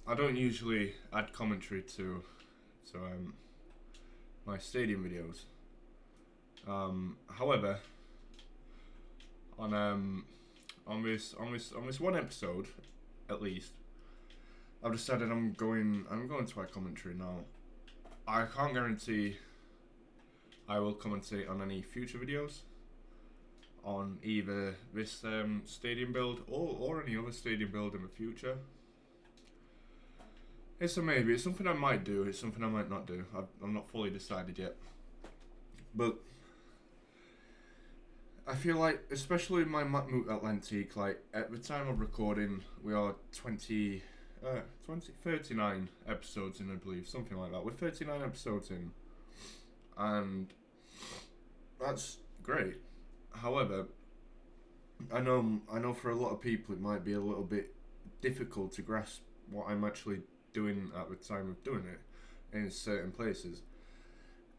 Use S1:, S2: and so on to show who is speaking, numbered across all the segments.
S1: I don't usually add commentary to my stadium videos. However, on this one episode, at least, I've decided I'm going to add commentary now. I can't guarantee I will commentate on any future videos on either this stadium build or any other stadium build in the future. It's a maybe. It's something I might do. It's something I might not do. I'm not fully decided yet. But I feel like, especially my Matmut Atlantic, like at the time of recording, we are 39 episodes in, I believe, something like that. We're 39 episodes in, and that's great. However, I know for a lot of people it might be a little bit difficult to grasp what I'm actually doing at the time of doing it in certain places.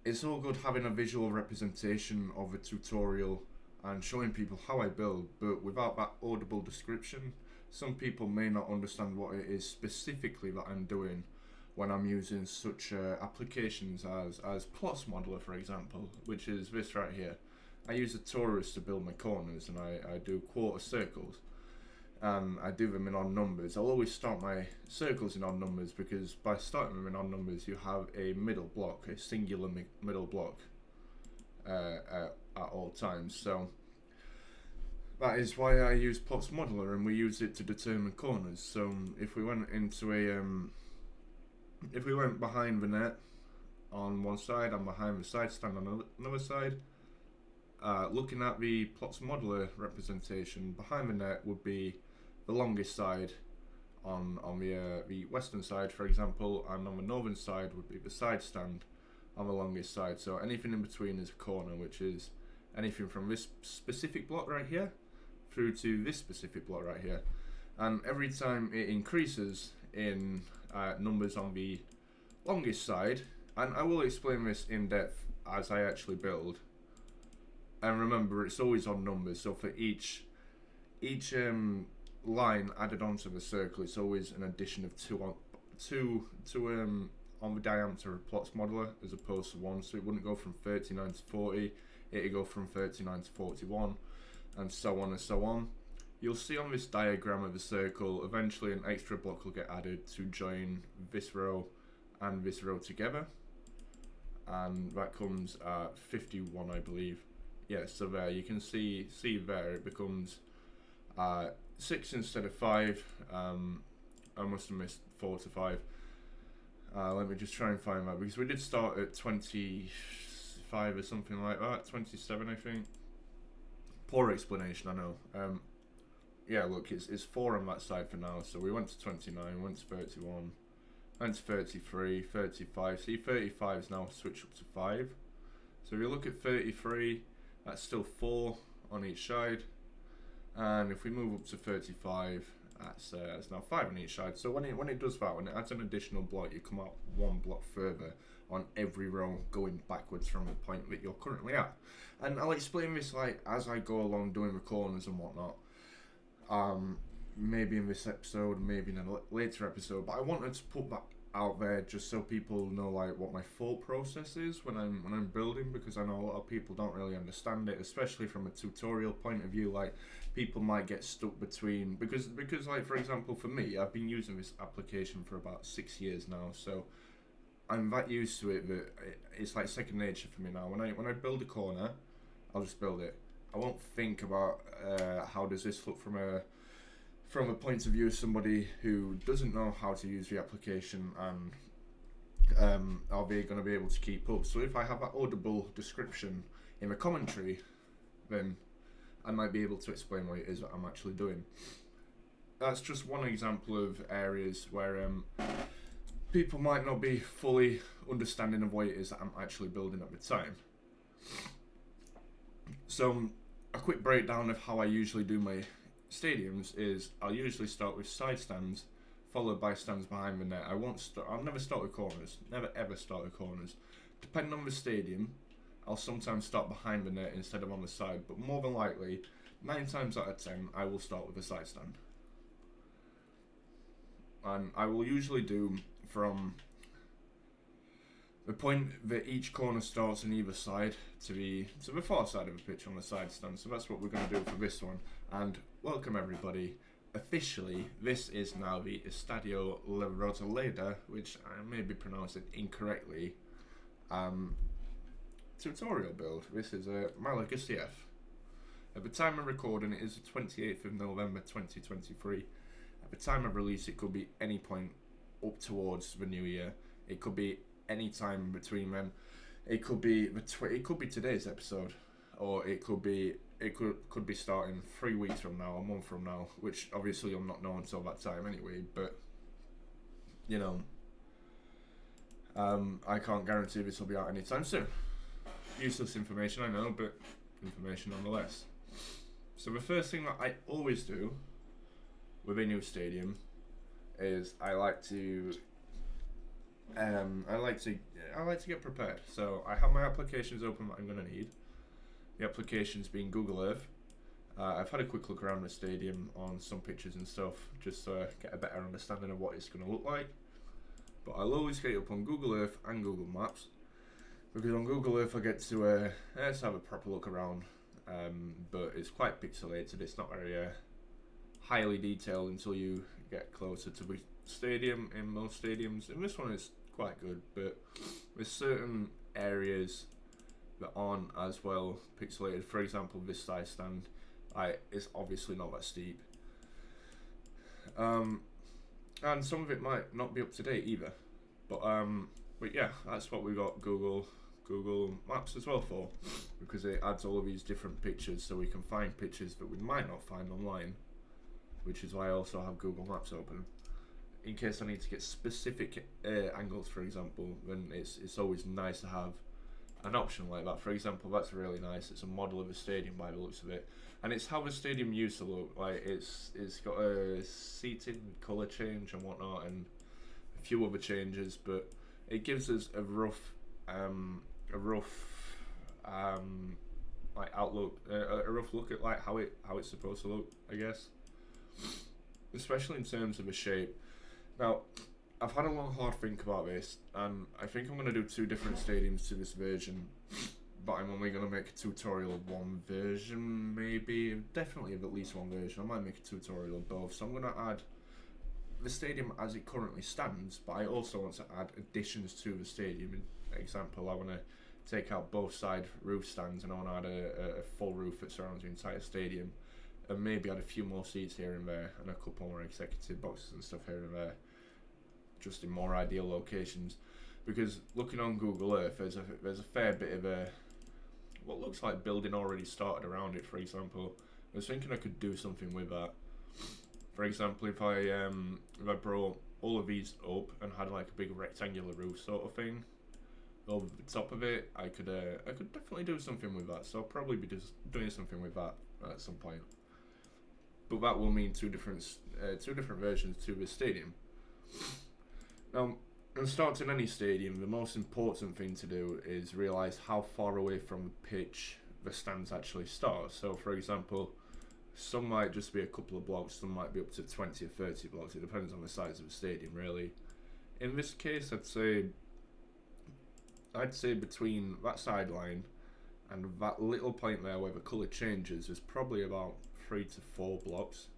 S1: It's all good having a visual representation of a tutorial and showing people how I build, but without that audible description, some people may not understand what it is specifically that I'm doing when I'm using such applications as Plots Modeler, for example, which is this right here. I use a torus to build my corners, and I do quarter circles. I do them in odd numbers. I'll always start my circles in odd numbers because by starting them in odd numbers, you have a middle block, a singular middle block at all times. So that is why I use Plots Modeler, and we use it to determine corners. So if we went into if we went behind the net on one side and behind the side stand on another side, looking at the Plots Modeler representation, behind the net would be the longest side on the western side, for example, and on the northern side would be the side stand on the longest side. So anything in between is a corner, which is anything from this specific block right here through to this specific block right here. And every time it increases in numbers on the longest side, and I will explain this in depth as I actually build. And remember, it's always on numbers. So for each line added onto the circle, it's always an addition of two on the diameter of Plots Modeler as opposed to one. So it wouldn't go from 39 to 40. It'd go from 39 to 41, and so on and so on. You'll see on this diagram of the circle, eventually an extra block will get added to join this row and this row together, and that comes at 51, I believe. Yeah, so there you can see there it becomes 6 instead of 5. I must have missed 4 to 5. Let me just try and find that, because we did start at 25 or something like that, 27 I think. Poor explanation, I know. Yeah, look, it's 4 on that side for now, so we went to 29, went to 31, went to 33, 35. See, 35 is now switched up to 5. So if you look at 33, that's still 4 on each side, and if we move up to 35, that's now 5 on each side. So when it does that, when it adds an additional block, you come out 1 block further on every row, going backwards from the point that you're currently at. And I'll explain this like as I go along doing the corners and whatnot. Maybe in this episode, maybe in a later episode, but I wanted to put that out there just so people know like what my thought process is when I'm building, because I know a lot of people don't really understand it, especially from a tutorial point of view. Like people might get stuck between, because like for example for me, I've been using this application for about 6 years now, so I'm that used to it that it's like second nature for me now. When I build a corner, I'll just build it. I won't think about how does this look from a point of view of somebody who doesn't know how to use the application, and are they going to be able to keep up. So if I have that audible description in the commentary, then I might be able to explain what it is that I'm actually doing. That's just one example of areas where people might not be fully understanding of what it is that I'm actually building at the time. So a quick breakdown of how I usually do my stadiums is I'll usually start with side stands followed by stands behind the net. I'll never start with corners, never ever start with corners. Depending on the stadium, I'll sometimes start behind the net instead of on the side, but more than likely 9 times out of 10 I will start with a side stand. and I will usually do from the point that each corner starts on either side to the far side of the pitch on the side stand. So that's what we're going to do for this one. And welcome everybody. Officially, this is now the Estadio la Rosaleda, which I may be pronouncing incorrectly, tutorial build. This is a Malaga CF. At the time of recording, it is the 28th of November 2023. At the time of release, it could be any point up towards the new year. It could be any time between them. It could be it could be today's episode, or it could be starting 3 weeks from now, a month from now, which obviously you'll not know until that time anyway. But you know, I can't guarantee this will be out anytime soon. Useless information, I know, but information nonetheless. So the first thing that I always do with a new stadium is I like to get prepared. So I have my applications open that I'm going to need. The applications being Google Earth. I've had a quick look around the stadium on some pictures and stuff, just so I get a better understanding of what it's going to look like. But I'll always get it up on Google Earth and Google Maps, because on Google Earth I get to let's have a proper look around. But it's quite pixelated. It's not very highly detailed until you get closer to the stadium in most stadiums. And this one is quite good, but with certain areas that aren't as well pixelated. For example, this side stand, it's obviously not that steep, and some of it might not be up to date either. But yeah, that's what we got Google Maps as well for, because it adds all of these different pictures, so we can find pictures that we might not find online, which is why I also have Google Maps open. In case I need to get specific angles, for example, then it's always nice to have an option like that. For example, that's really nice. It's a model of a stadium by the looks of it, and it's how the stadium used to look. Like it's got a seating colour change and whatnot, and a few other changes, but it gives us a rough like outlook, a rough look at like how it's supposed to look, I guess, especially in terms of the shape. Now, I've had a long hard think about this, and I think I'm going to do 2 different stadiums to this version, but I'm only going to make a tutorial of one version, maybe, definitely of at least one version. I might make a tutorial of both, so I'm going to add the stadium as it currently stands, but I also want to add additions to the stadium. For example, I want to take out both side roof stands, and I want to add a full roof that surrounds the entire stadium, and maybe add a few more seats here and there, and a couple more executive boxes and stuff here and there, just in more ideal locations. Because looking on Google Earth, there's a fair bit of what looks like building already started around it. For example, I was thinking I could do something with that. For example, if I brought all of these up and had like a big rectangular roof sort of thing over the top of it, I could definitely do something with that. So I'll probably be just doing something with that at some point. But that will mean two different versions to the stadium. Now, when starting any stadium, the most important thing to do is realise how far away from the pitch the stands actually start. So, for example, some might just be a couple of blocks, some might be up to 20 or 30 blocks. It depends on the size of the stadium, really. In this case, I'd say between that sideline and that little point there where the colour changes, there's probably about 3 to 4 blocks.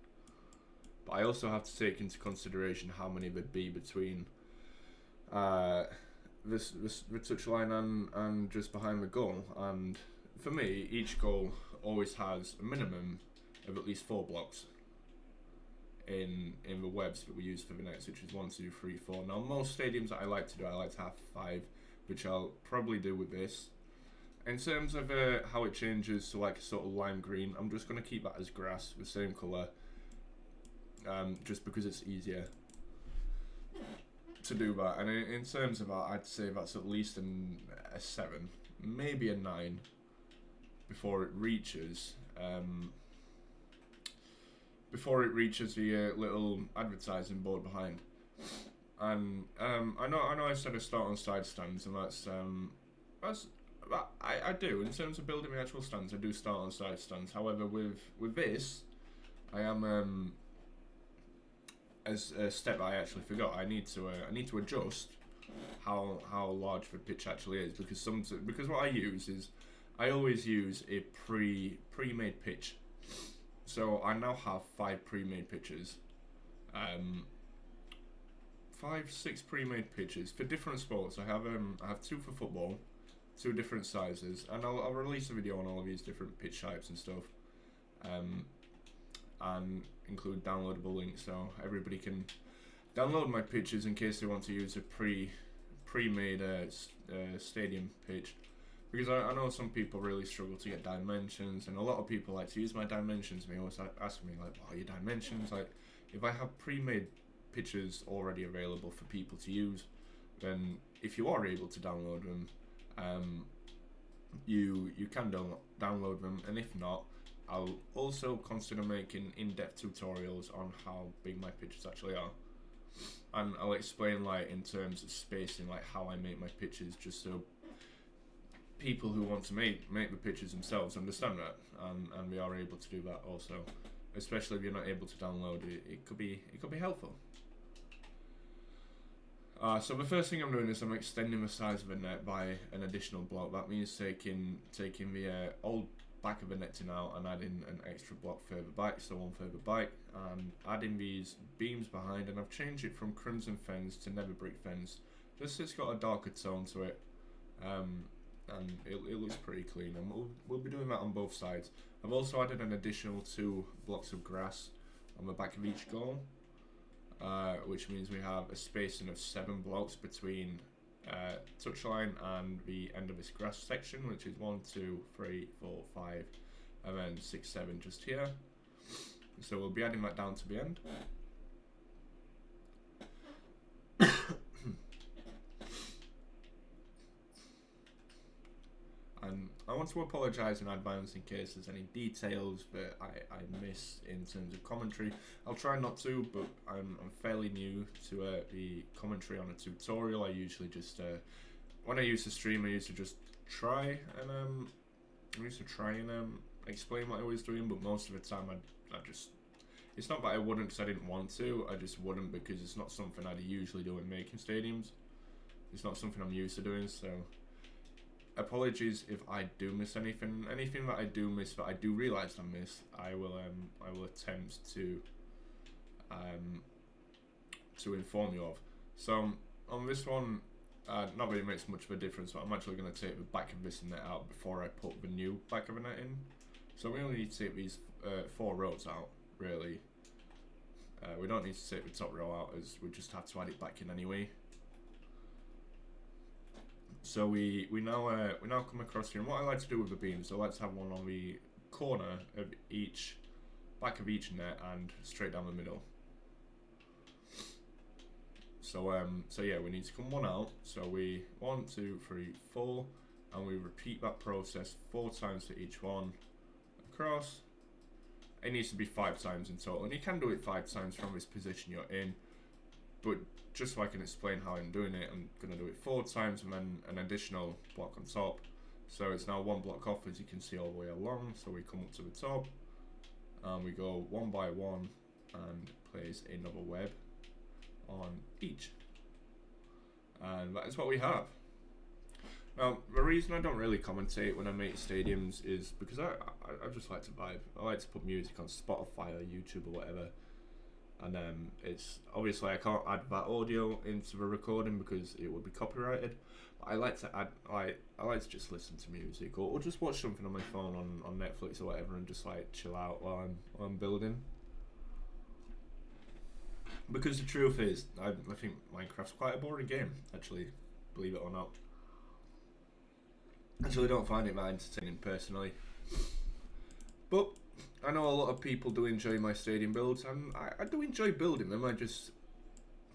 S1: But I also have to take into consideration how many there'd be between the touchline and just behind the goal. And for me, each goal always has a minimum of at least 4 blocks in the webs that we use for the nets, which is 1, 2, 3, 4. Now, most stadiums that I like to do, I like to have 5, which I'll probably do with this. In terms of how it changes to like a sort of lime green, I'm just going to keep that as grass, the same colour, just because it's easier to do that. And in terms of that, I'd say that's at least a 7, maybe a 9 before it reaches the little advertising board behind. And I know I said I start on side stands, and that's I do. In terms of building the actual stands, I do start on side stands. However, with this, I am as a step I actually forgot, I need to adjust how large the pitch actually is, because what I use is I always use a pre-made pitch. So I now have 5 pre-made pitches, 5-6 pre-made pitches for different sports. I have 2 for football, 2 different sizes, and I'll release a video on all of these different pitch types and stuff, and include downloadable links so everybody can download my pitches in case they want to use a pre-made stadium pitch, because I know some people really struggle to get dimensions, and a lot of people like to use my dimensions, and they always ask me like, what are your dimensions? Like, if I have pre-made pitches already available for people to use, then if you are able to download them, you can download them, and if not, I'll also consider making in-depth tutorials on how big my pitches actually are, and I'll explain like in terms of spacing, like how I make my pitches, just so people who want to make the pitches themselves understand that, and we are able to do that also, especially if you're not able to download it. It could be helpful. So the first thing I'm doing is I'm extending the size of the net by an additional block. That means taking the old back of the netting out and adding an extra block further back, so 1 further back, and adding these beams behind, and I've changed it from crimson fence to nether brick fence, just so it's got a darker tone to it, and it looks pretty clean, and we'll be doing that on both sides. I've also added an additional 2 blocks of grass on the back of each goal, which means we have a spacing of 7 blocks between touchline and the end of this grass section, which is 1, 2, 3, 4, 5, and then 6, 7 just here. So we'll be adding that down to the end. And I want to apologise in advance in case there's any details that I miss in terms of commentary. I'll try not to, but I'm fairly new to the commentary on a tutorial. I usually just, when I used to stream, I used to just try and explain what I was doing, but most of the time I just, it's not that I wouldn't because I didn't want to, I just wouldn't because it's not something I'd usually do in making stadiums. It's not something I'm used to doing, so apologies if I do miss anything. Anything that I do miss, that I do realise I miss, I will attempt to inform you of. So on this one, not really makes much of a difference, but I'm actually going to take the back of this net out before I put the new back of the net in. So we only need to take these 4 rows out, really. We don't need to take the top row out, as we just have to add it back in anyway. So we now come across here, and what I like to do with the beams, I like to have one on the corner of each back of each net and straight down the middle. So yeah, we need to come one out. So we 1, 2, 3, 4, and we repeat that process 4 times for each one across. It needs to be 5 times in total, and you can do it 5 times from this position you're in, but just so I can explain how I'm doing it, I'm going to do it 4 times and then an additional block on top. So it's now 1 block off, as you can see, all the way along. So we come up to the top and we go 1 by 1 and place another web on each, and that is what we have. Now, the reason I don't really commentate when I make stadiums is because I just like to vibe. I like to put music on Spotify or YouTube or whatever, and it's obviously I can't add that audio into the recording because it would be copyrighted. But I like to add, I like to just listen to music or just watch something on my phone on Netflix or whatever, and just like chill out while I'm building. Because the truth is, I think Minecraft's quite a boring game, actually, believe it or not. Actually, don't find it that entertaining personally. But I know a lot of people do enjoy my stadium builds, and I do enjoy building them. I just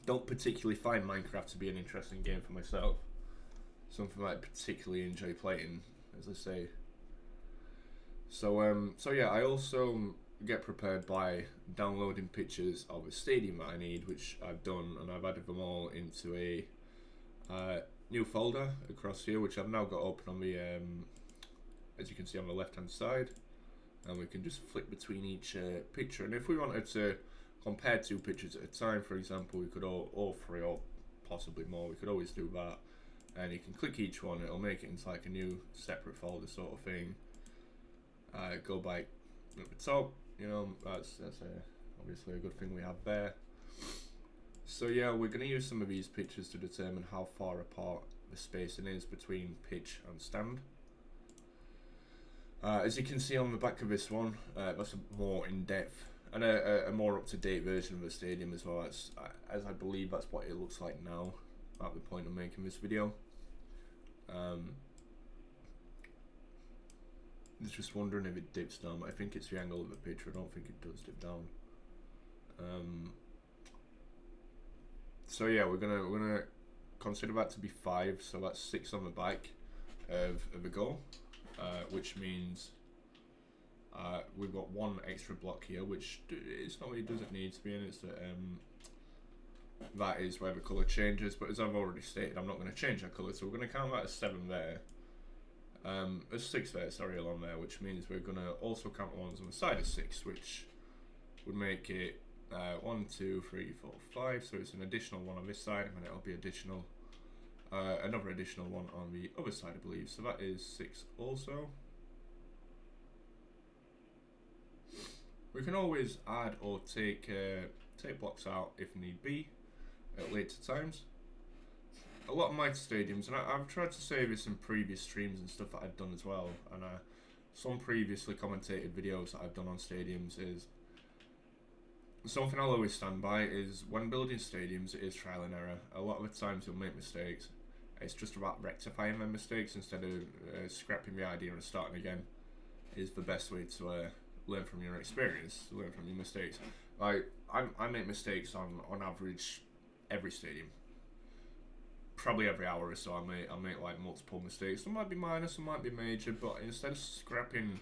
S1: don't particularly find Minecraft to be an interesting game for myself. Something I particularly enjoy playing, as I say. So yeah, I also get prepared by downloading pictures of a stadium that I need, which I've done, and I've added them all into a new folder across here, which I've now got open on the as you can see on the left hand side, and we can just flick between each picture. And if we wanted to compare 2 pictures at a time. For example, we could all 3 or possibly more. We could always do that, and you can click each one. It'll make it into like a new separate folder sort of thing. Go back at the top. You know, that's obviously a good thing we have there. So yeah, we're going to use some of these pictures to determine how far apart the spacing is between pitch and stand. As you can see on the back of this one, that's a more in-depth and a more up-to-date version of the stadium as well. As I believe that's what it looks like now at the point of making this video. Just wondering if it dips down. I think it's the angle of the picture. I don't think it does dip down. So yeah, we're gonna consider that to be 5. So that's 6 on the back of the goal, which means we've got 1 extra block here, which it's not what it doesn't need to be in. It's that is where the colour changes. But as I've already stated, I'm not going to change that colour, so we're going to count that as 7 there. There's 6 there, sorry, along there, which means we're going to also count the ones on the side of 6, which would make it 1, 2, 3, 4, 5. So it's an additional 1 on this side, and then it'll be additional, another additional 1 on the other side, I believe. So that is 6 also. We can always add or take blocks out if need be at later times. A lot of my stadiums, and I've tried to say this in previous streams and stuff that I've done as well, and some previously commentated videos that I've done on stadiums, is something I'll always stand by is when building stadiums, it is trial and error. A lot of the times you'll make mistakes. It's just about rectifying them mistakes instead of scrapping the idea and starting again. Is the best way to learn from your experience, learn from your mistakes. Like I make mistakes on average every stadium. Probably every hour or so I make like multiple mistakes. Some might be minor, some might be major, but instead of scrapping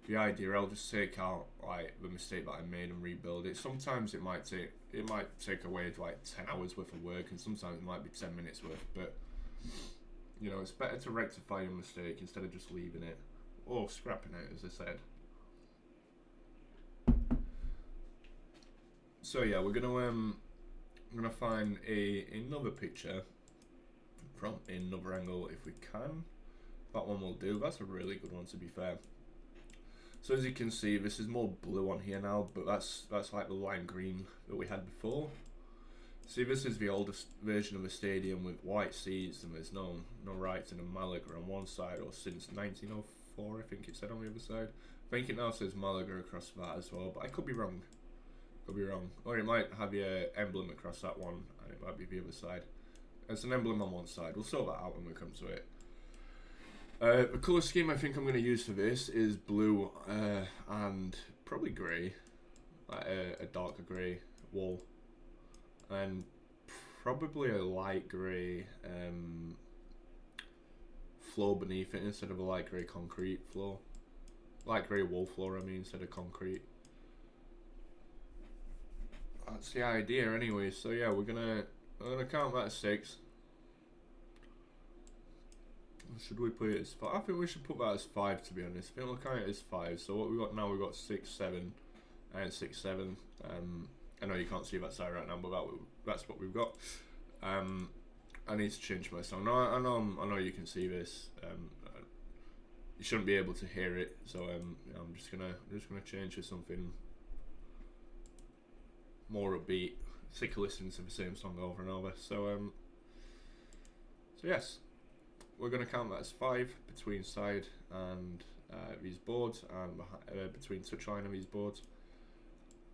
S1: the idea, I'll just take out like the mistake that I made and rebuild it. Sometimes it might take away like 10 hours worth of work, and sometimes it might be 10 minutes worth, but you know, it's better to rectify your mistake instead of just leaving it or scrapping it, as I said. So yeah, we're gonna find another picture from another angle if we can. That one will do. That's a really good one, to be fair. So as you can see, this is more blue on here now, but that's like the lime green that we had before. See, this is the oldest version of the stadium with white seats, and there's no writing in Malaga on one side, or since 1904 I think it said on the other side. I think it now says Malaga across that as well, but I could be wrong. Or it might have your emblem across that one, and it might be the other side. There's an emblem on one side. We'll sort that out when we come to it. The colour scheme I think I'm going to use for this is blue and probably grey, like a darker grey wall, and probably a light grey floor beneath it instead of a light grey concrete floor. Light grey wall floor, I mean, instead of concrete. That's the idea anyway. So yeah, we're gonna count that as 6. Should we put it as 5? I think we should put that as 5, to be honest. I think we'll count it as 5. So what we got now, we've got 6, 7, and 6, 7. I know you can't see that side right now, but that's what we've got. I need to change my sound. No, I know you can see this. You shouldn't be able to hear it, so I'm just gonna change to something more upbeat. Sick of listening to the same song over and over. So yes, we're going to count that as 5 between side and these boards, and between touchline and these boards.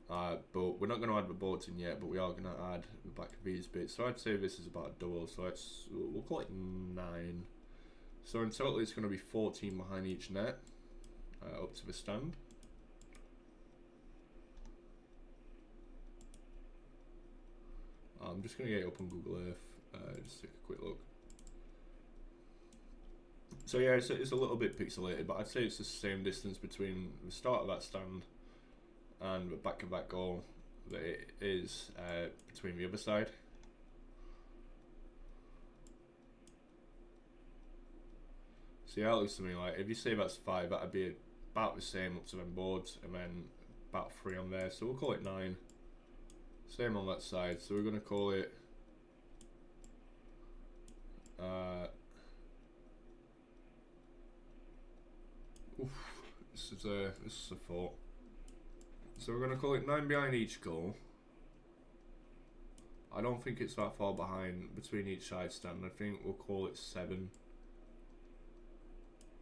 S1: But we're not going to add the boards in yet, but we are going to add the back of these bits. So I'd say this is about a double, so we'll call it 9. So in total it's going to be 14 behind each net, up to the stand. I'm just going to get it up on Google Earth, just take a quick look. So yeah, it's a little bit pixelated, but I'd say it's the same distance between the start of that stand and the back of that goal that it is between the other side. So yeah, it looks to me like, if you say that's 5, that'd be about the same up to them boards, and then about 3 on there, so we'll call it 9. Same on that side. So we're going to call it this is a 4. So we're going to call it 9 behind each goal. I don't think it's that far behind between each side stand. I think we'll call it 7.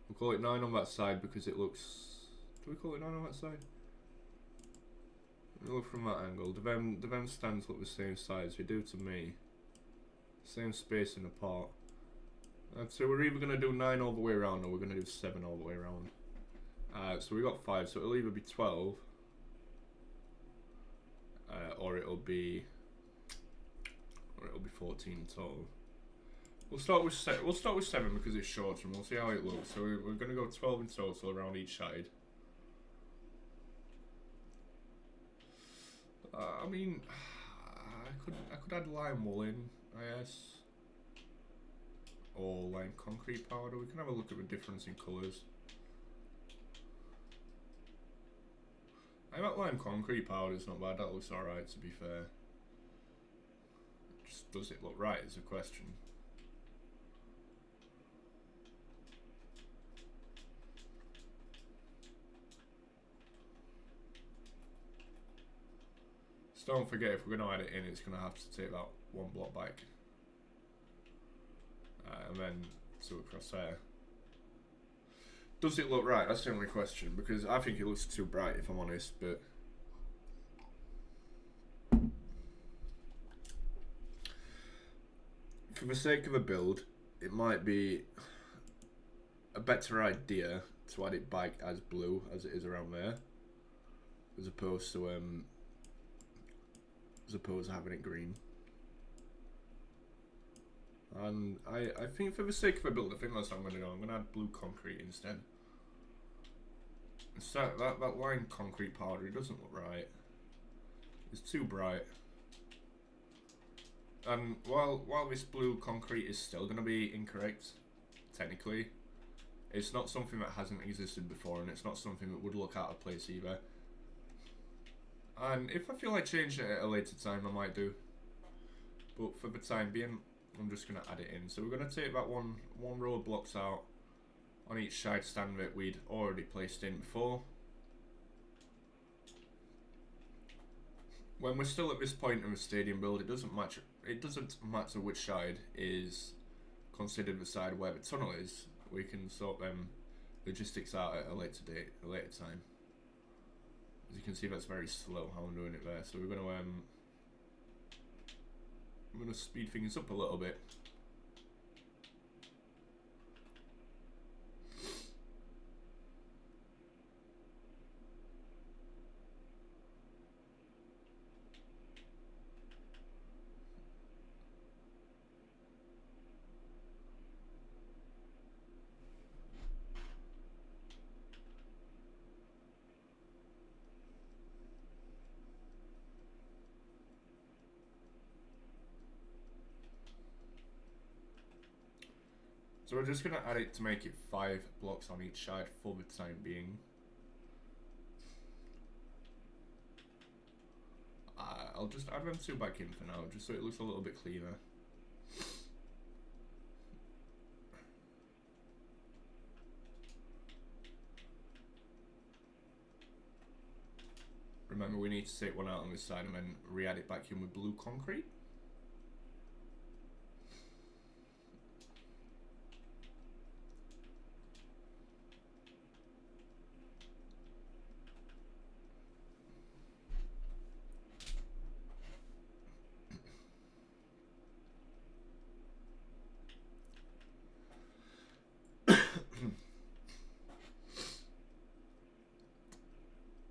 S1: We'll call it 9 on that side because it looks... Do we call it 9 on that side? Look from that angle. The them stands look the same size. They do to me. Same spacing apart. So we're either going to do 9 all the way around or we're going to do 7 all the way around. So we got 5. So it'll either be 12 or it'll be 14 total. We'll start with 7. We'll start with 7 because it's shorter and we'll see how it looks. So we're going to go 12 in total around each side. I mean, I could add lime wool in, I guess, or lime concrete powder. We can have a look at the difference in colours. I bet lime concrete powder is not bad. That looks alright, to be fair. Just does it look right is a question. Just don't forget, if we're going to add it in, it's going to have to take that 1 block back. And then 2 across there. Does it look right? That's the only question, because I think it looks too bright, if I'm honest, but... For the sake of a build, it might be a better idea to add it back as blue, as it is around there, as opposed to having it green. And I think for the sake of a build, I think that's what I'm going to do. I'm going to add blue concrete instead. So that lime concrete powder, it doesn't look right. It's too bright. And while this blue concrete is still going to be incorrect, technically, it's not something that hasn't existed before, and it's not something that would look out of place either. And if I feel like changing it at a later time, I might do. But for the time being, I'm just going to add it in. So we're going to take that one row of blocks out on each side stand that we'd already placed in before. When we're still at this point in the stadium build, it doesn't matter which side is considered the side where the tunnel is. We can sort them logistics out at a later time. As you can see, that's very slow how I'm doing it there. So we're going to speed things up a little bit. So we're just going to add it to make it 5 blocks on each side for the time being. I'll just add them 2 back in for now, just so it looks a little bit cleaner. Remember, we need to take one out on this side and then re-add it back in with blue concrete.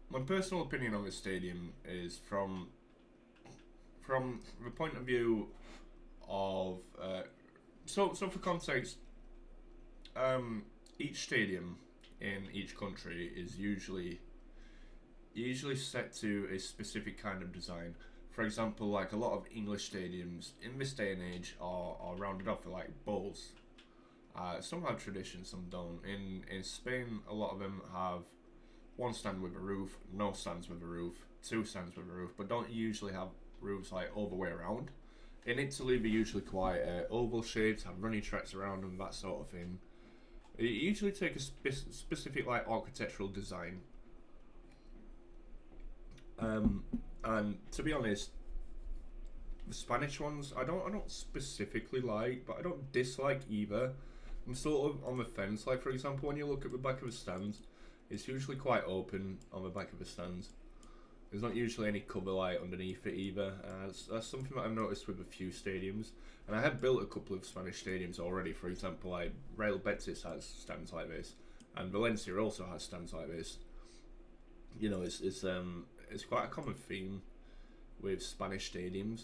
S1: My personal opinion on this stadium is from the point of view of so for context, each stadium in each country is usually set to a specific kind of design. For example, like a lot of English stadiums in this day and age are rounded off with like bowls. Some have tradition, some don't. In Spain, a lot of them have 1 stand with a roof, no stands with a roof, 2 stands with a roof, but don't usually have roofs like all the way around. In Italy, they're usually quite oval shaped, have running tracks around them, that sort of thing. You usually take a specific like architectural design. And to be honest, the Spanish ones I don't specifically like, but I don't dislike either. I'm sort of on the fence. Like for example, when you look at the back of the stands, it's usually quite open on the back of the stands. There's not usually any cover light underneath it either. That's something that I've noticed with a few stadiums. And I have built a couple of Spanish stadiums already. For example, like Real Betis has stands like this, and Valencia also has stands like this. You know, it's quite a common theme with Spanish stadiums.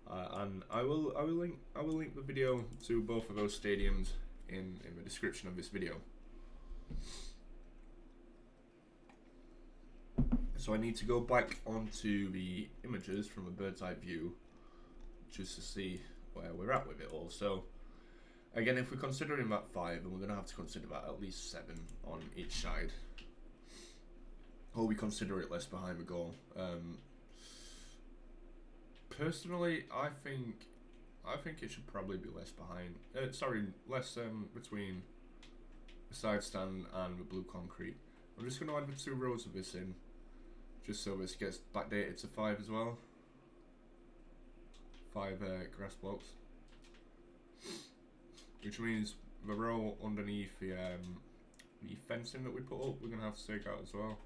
S1: And I will link the video to both of those stadiums in the description of this video. So I need to go back onto the images from a bird's eye view just to see where we're at with it all. So again, if we're considering that 5, then we're going to have to consider that at least 7 on each side. Or we consider it less behind the goal. Personally, I think it should probably be less behind. Less between the side stand and the blue concrete. I'm just going to add the 2 rows of this in, just so this gets backdated to 5 as well. 5 grass blocks, which means the row underneath the fencing that we put up, we're going to have to take out as well.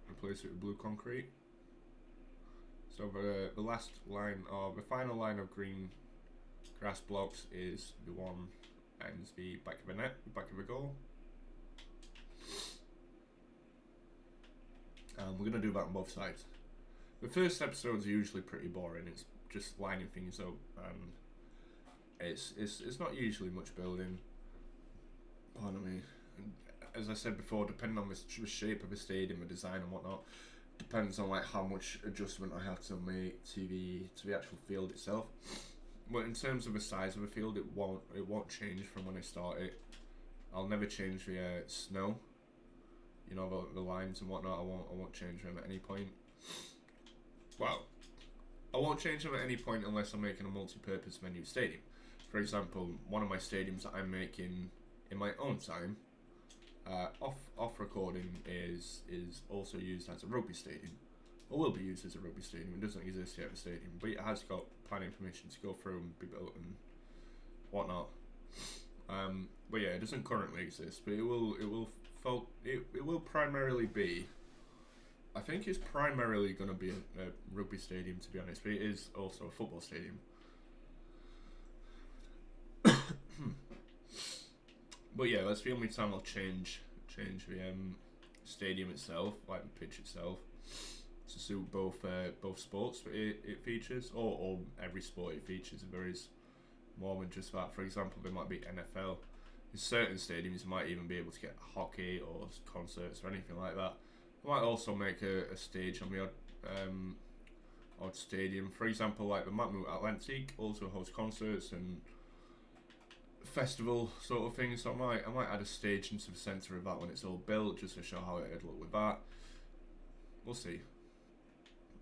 S1: Replace it with blue concrete. So the last line, or the final line of green grass blocks is the one ends the back of the net, the back of the goal. We're going to do that on both sides. The first episodes are usually pretty boring. It's just lining things up, and it's not usually much building. Pardon me. And as I said before, depending on the shape of the stadium, the design and whatnot, depends on like how much adjustment I have to make to the actual field itself. But in terms of the size of the field, it won't change from when I start it. I'll never change the snow. You know, the lines and whatnot. I won't change them at any point. Well, I won't change them at any point unless I'm making a multi-purpose venue stadium. For example, one of my stadiums that I'm making in my own time, off recording, is also used as a rugby stadium, or will be used as a rugby stadium. It doesn't exist yet, the stadium, but it has got planning permission to go through and be built and whatnot. But yeah, it doesn't currently exist, but it will primarily be. I think it's primarily going to be a rugby stadium, to be honest, but it is also a football stadium. But yeah, that's the only time I'll change the stadium itself, like the pitch itself, to suit both sports that it features, or every sport it features. There is more than just that. For example, there might be NFL. In certain stadiums, you might even be able to get hockey or concerts or anything like that. I might also make a stage on the odd stadium. For example, like the Matmut Atlantic also hosts concerts and festival sort of things. So I might add a stage into the centre of that when it's all built, just to show how it'd look with that. We'll see.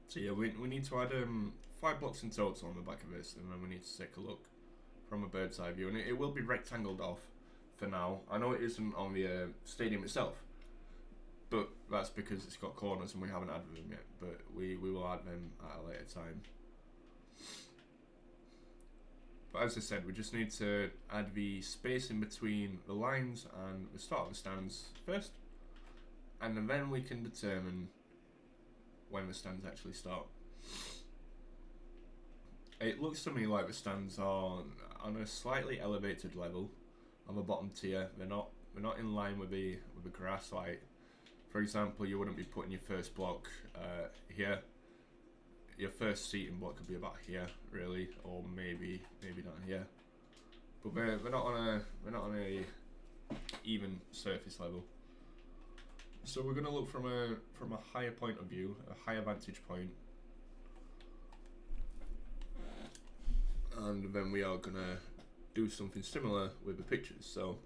S1: So yeah, we need to add 5 blocks in total on the back of this, and then we need to take a look from a bird's eye view, and it will be rectangled off for now. I know it isn't on the stadium itself, but that's because it's got corners and we haven't added them yet, but we will add them at a later time. But as I said, we just need to add the space in between the lines and the start of the stands first, and then we can determine when the stands actually start. It looks to me like the stands are on a slightly elevated level on the bottom tier. They're not in line with the grass. Like, for example, you wouldn't be putting your first block here. Your first seating block could be about here, really, or maybe down here. But we're not on a even surface level. So we're gonna look from a higher point of view, a higher vantage point, and then we are gonna do something similar with the pictures. So,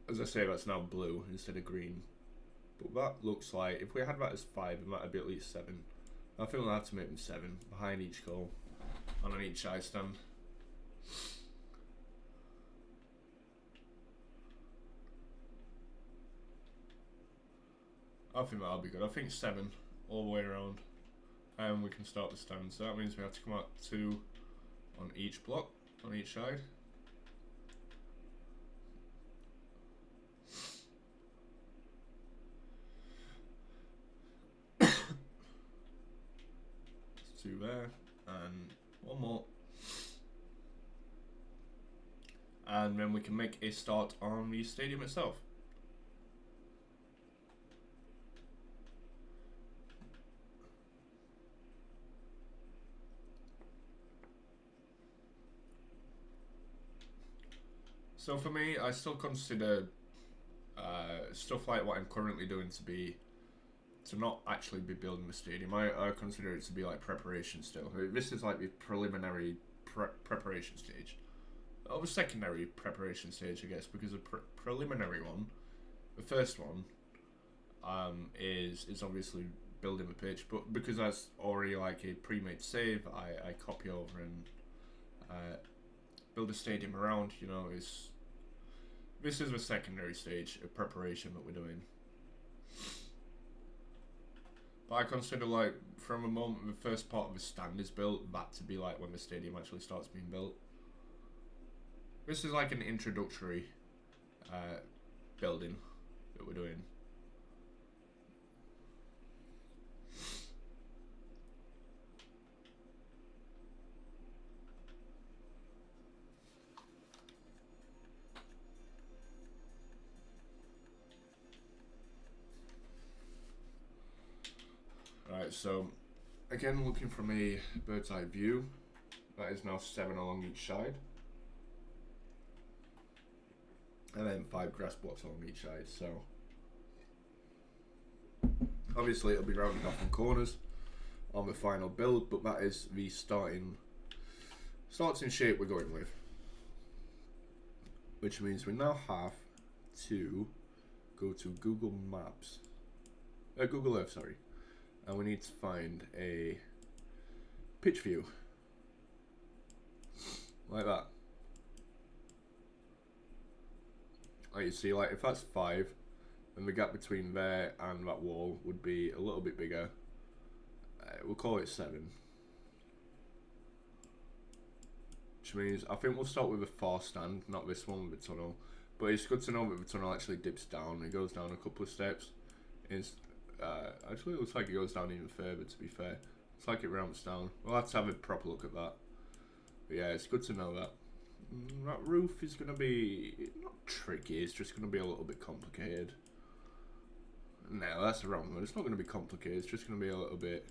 S1: as I say, that's now blue instead of green. But that looks like, if we had that as 5, it might be at least 7. I think we'll have to make them 7 behind each goal and on each side stand. I think that'll be good. I think 7 all the way around, and we can start the stand. So that means we have to come out 2 on each block, on each side. Two there, and 1 more. And then we can make a start on the stadium itself. So for me, I still consider stuff like what I'm currently doing to not actually be building the stadium. I consider it to be like preparation still. This is like the preliminary preparation stage. Or the secondary preparation stage, I guess, because the preliminary one, the first one, is obviously building the pitch. But because that's already like a pre-made save, I copy over and build a stadium around. You know, this is the secondary stage of preparation that we're doing. But I consider, like, from the moment the first part of the stand is built, that to be like when the stadium actually starts being built. This is like an introductory building that we're doing. Right, so again, looking from a bird's eye view, that is now 7 along each side. And then 5 grass blocks along each side, so obviously it'll be rounded off on corners on the final build, but that is the starts in shape we're going with. Which means we now have to go to Google Maps, Google Earth, sorry. And we need to find a pitch view, like that. Like you see, like if that's 5, then the gap between there and that wall would be a little bit bigger. We'll call it 7. Which means I think we'll start with the far stand, not this one with the tunnel. But it's good to know that the tunnel actually dips down. It goes down a couple of steps. Actually, it looks like it goes down even further, to be fair. It's like it ramps down. We'll have to have a proper look at that. But yeah, it's good to know that. That roof is going to be not tricky, it's just going to be a little bit complicated. No, that's the wrong one. It's not going to be complicated, it's just going to be a little bit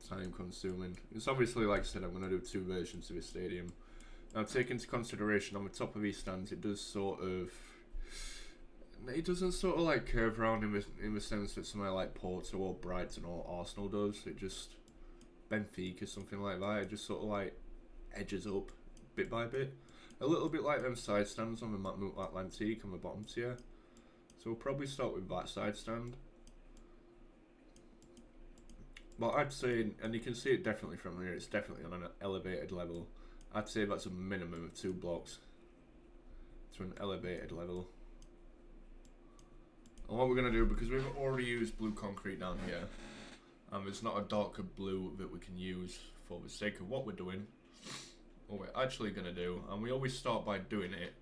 S1: time consuming. It's obviously, like I said, I'm going to do 2 versions of this stadium. Now, take into consideration on the top of these stands, it doesn't sort of like curve around in the sense that somewhere like Porto or Brighton or Arsenal does. It just, Benfica, something like that, it just sort of like edges up bit by bit. A little bit like them side stands on the Matmut Atlantique on the bottom tier. So we'll probably start with that side stand. But I'd say, and you can see it definitely from here, it's definitely on an elevated level. I'd say that's a minimum of 2 blocks to an elevated level. And what we're going to do, because we've already used blue concrete down here, and there's not a darker blue that we can use for the sake of what we're doing, what we're actually going to do, and we always start by doing it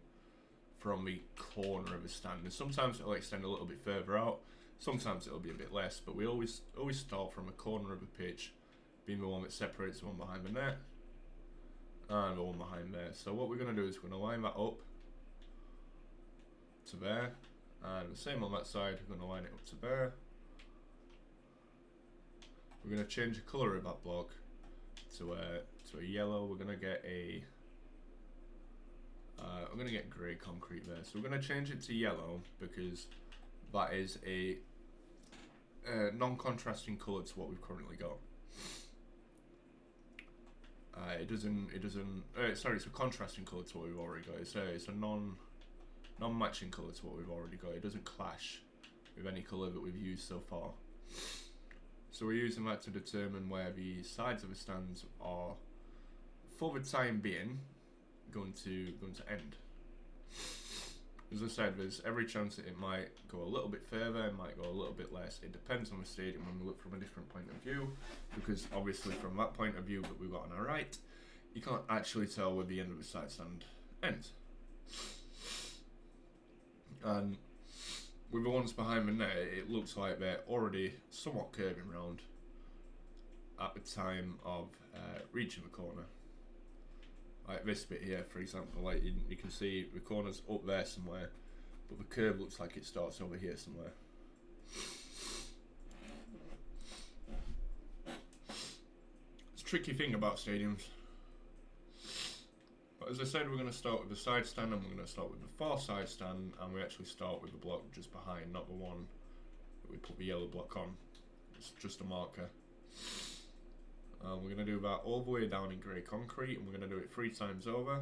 S1: from the corner of the stand. And sometimes it'll extend a little bit further out, sometimes it'll be a bit less, but we always start from a corner of the pitch, being the one that separates the one behind the net and the one behind there. So what we're going to do is we're going to line that up to there. And the same on that side, we're going to line it up to there. We're going to change the colour of that block to a yellow. We're going to get I'm going to get grey concrete there. So we're going to change it to yellow because that is a non-contrasting colour to what we've currently got. Sorry, it's a contrasting colour to what we've already got. It's a non-matching colour to what we've already got. It doesn't clash with any colour that we've used so far. So we're using that to determine where the sides of the stands are, for the time being, going to end. As I said, there's every chance that it might go a little bit further, it might go a little bit less. It depends on the stadium when we look from a different point of view, because obviously from that point of view that we've got on our right, you can't actually tell where the end of the side stand ends. And with the ones behind the net, it looks like they're already somewhat curving round at the time of reaching the corner. Like this bit here, for example, like you can see the corner's up there somewhere, but the curve looks like it starts over here somewhere. It's a tricky thing about stadiums. But as I said, we're going to start with the side stand, and we're going to start with the far side stand, and we actually start with the block just behind, not the one that we put the yellow block on. It's just a marker. We're going to do that all the way down in grey concrete, and we're going to do it 3 times over.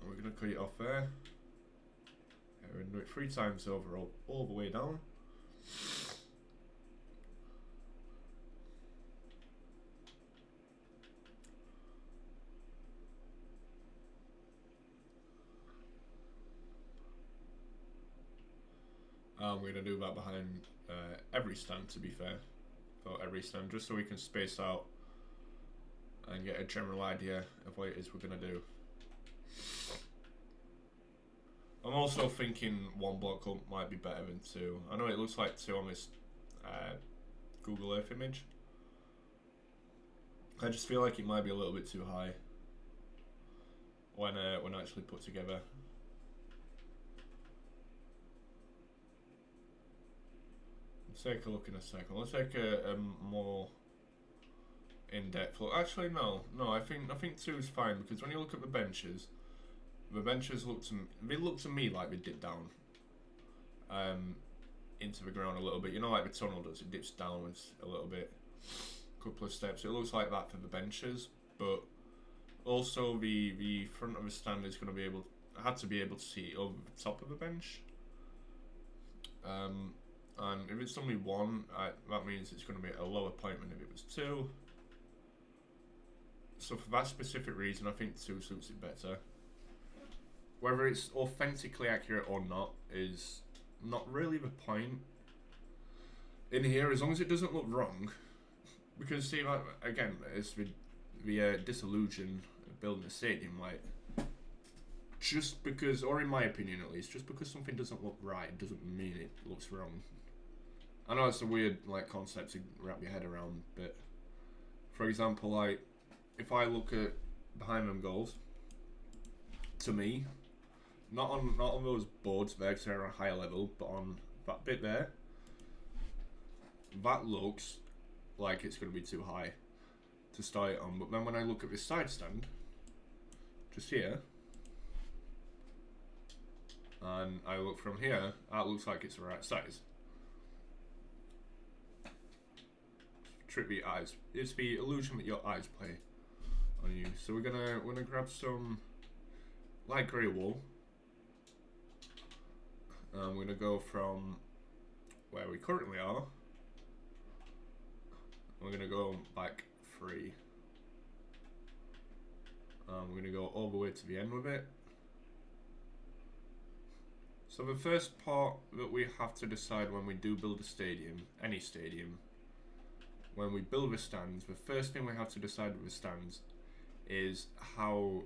S1: And we're going to cut it off there. Yeah, we're going to do it 3 times over all the way down. We're going to do that behind every stand, to be fair. For every stand, just so we can space out and get a general idea of what it is we're going to do. I'm also thinking 1 block up might be better than 2. I know it looks like 2 on this Google Earth image. I just feel like it might be a little bit too high when actually put together. Let's take a look in a second. Let's take a more in-depth look. Actually, no. I think 2 is fine, because when you look at the benches look to me like they dip down into the ground a little bit. You know, like the tunnel does. It dips downwards a little bit, a couple of steps. It looks like that for the benches, but also the front of the stand is going to be able. I had to be able to see over the top of the bench. And if it's only 1, that means it's going to be at a lower point than if it was 2. So for that specific reason, I think 2 suits it better. Whether it's authentically accurate or not is not really the point in here, as long as it doesn't look wrong. Because see, like, again, it's the disillusion of building a stadium, like, just because, or in my opinion at least, just because something doesn't look right doesn't mean it looks wrong. I know it's a weird concept to wrap your head around, but for example, like if I look at behind them goals, to me, not on those boards there because they're on a higher level, but on that bit there, that looks like it's going to be too high to start it on. But then when I look at this side stand, just here, and I look from here, that looks like it's the right size. Trick the eyes. It's the illusion that your eyes play on you. So we're gonna grab some light grey wool. We're gonna go from where we currently are. We're gonna go back 3. We're gonna go all the way to the end with it. So the first part that we have to decide when we do build a stadium, any stadium, when we build the stands, the first thing we have to decide with the stands is how,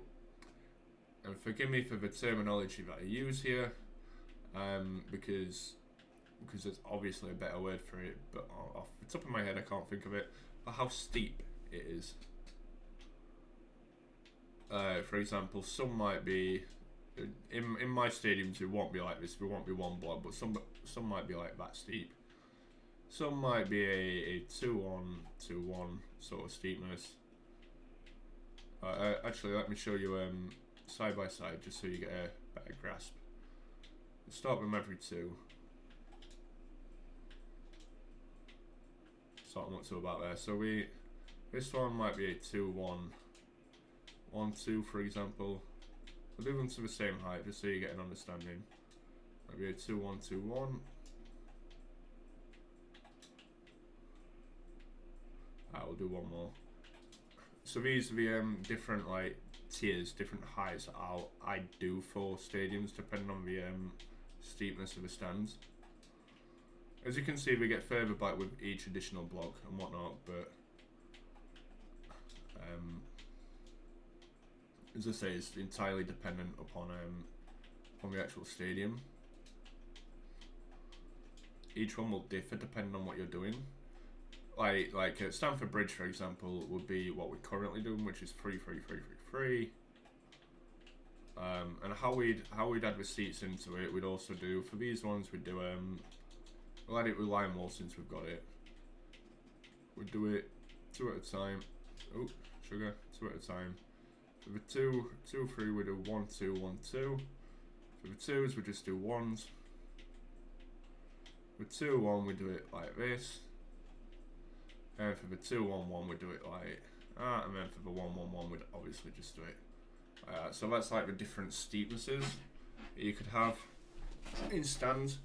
S1: and forgive me for the terminology that I use here, because there's obviously a better word for it, but off the top of my head I can't think of it, but how steep it is. For example, some might be, in my stadiums it won't be like this, there won't be 1 block, but some might be like that steep. Some might be a 2-1, 2-1 sort of steepness. Actually, let me show you side by side, just so you get a better grasp. We'll start with them every 2. Sort them up to about there. So this one might be a 2-1, 1-2 for example. We'll do them to the same height, just so you get an understanding. Maybe a 2-1-2-1. We'll do one more. So these are the different like tiers, different heights that I do for stadiums depending on the steepness of the stands. As you can see, we get further back with each additional block and whatnot, but as I say, it's entirely dependent upon the actual stadium. Each one will differ depending on what you're doing. Like at Stamford Bridge, for example, would be what we're currently doing, which is 3-3-3-3-3. And how we'd add the seats into it, we'd also do for these ones. We'd do we'll add it with line wall since we've got it. We'd do it 2 at a time. Oh, sugar, 2 at a time. For the 2-3, we do 1-2-1-2. For the 2s, we just do 1s. For 2-1, we do it like this. And for the 2-1-1, we do it like that. And then for the 1-1-1, we'd obviously just do it like that. So that's like the different steepnesses that you could have in stands.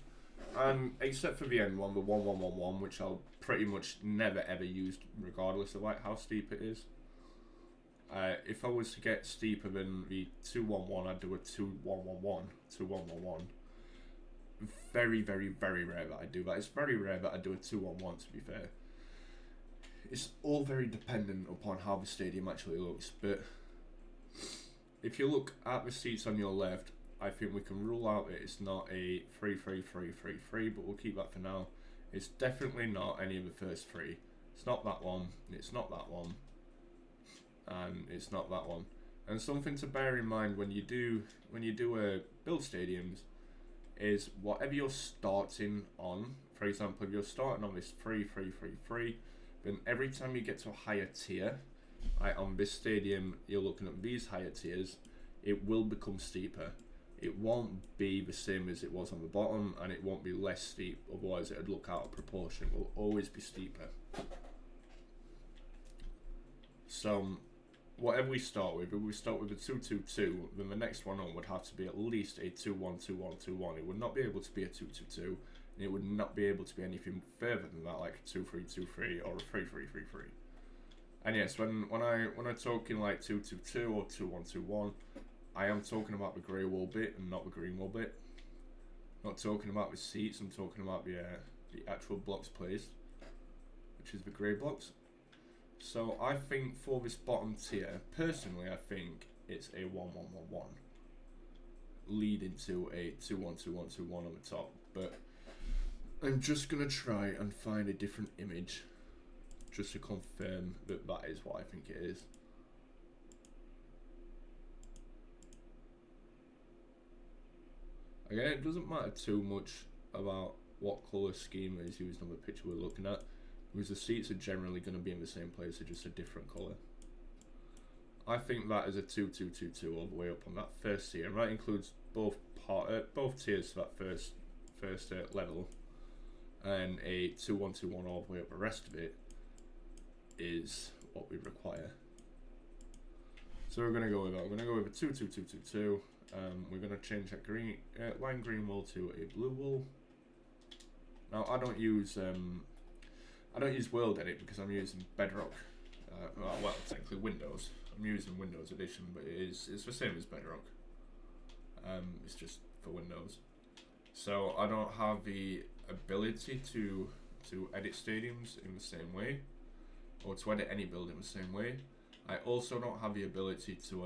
S1: And except for the end one, the 1-1-1-1, which I'll pretty much never ever use regardless of like how steep it is. If I was to get steeper than the 2-1-1, I'd do a 2-1-1-1, 2-1-1-1. Very, very, very rare that I do that. It's very rare that I do a 2-1-1, to be fair. It's all very dependent upon how the stadium actually looks, but if you look at the seats on your left, I think we can rule out that it's not a 3-3-3-3-3, but we'll keep that for now. It's definitely not any of the first three. It's not that one, it's not that one, and it's not that one. And something to bear in mind when you do build stadiums is whatever you're starting on. For example, if you're starting on this 3-3-3-3, then every time you get to a higher tier, like on this stadium, you're looking at these higher tiers, it will become steeper. It won't be the same as it was on the bottom, and it won't be less steep, otherwise it would look out of proportion. It will always be steeper. So whatever we start with, if we start with a 2-2-2, then the next one on would have to be at least a 2-1-2-1-2-1. It would not be able to be a 2-2-2, and it would not be able to be anything further than that, like a 2-3-2-3 or a 3-3-3-3. And yes, when I talk in like 2-2-2 or 2-1-2-1, I am talking about the grey wall bit and not the green wall bit. Not talking about the seats, I'm talking about the actual blocks placed, which is the grey blocks. So I think for this bottom tier, personally, I think it's a 1-1-1-1, leading to a 2-1-2-1-2-1 on the top. But I'm just gonna try and find a different image just to confirm that that is what I think it is. Again, it doesn't matter too much about what colour scheme is used on the picture we're looking at, because the seats are generally going to be in the same place, they're just a different colour. I think that is a 2-2-2-2 all the way up on that first tier, and that includes both tiers to that first level, and a 2-1-2-1 all the way up. The rest of it is what we require. So we're going to go with that. I'm going to go with a 2-2-2-2-2. We're going to change that lime green wall to a blue wall. Now I don't use World Edit because I'm using Bedrock. Well, technically Windows. I'm using Windows Edition, but it's the same as Bedrock. It's just for Windows. So I don't have the ability to edit stadiums in the same way, or to edit any build in the same way. I also don't have the ability to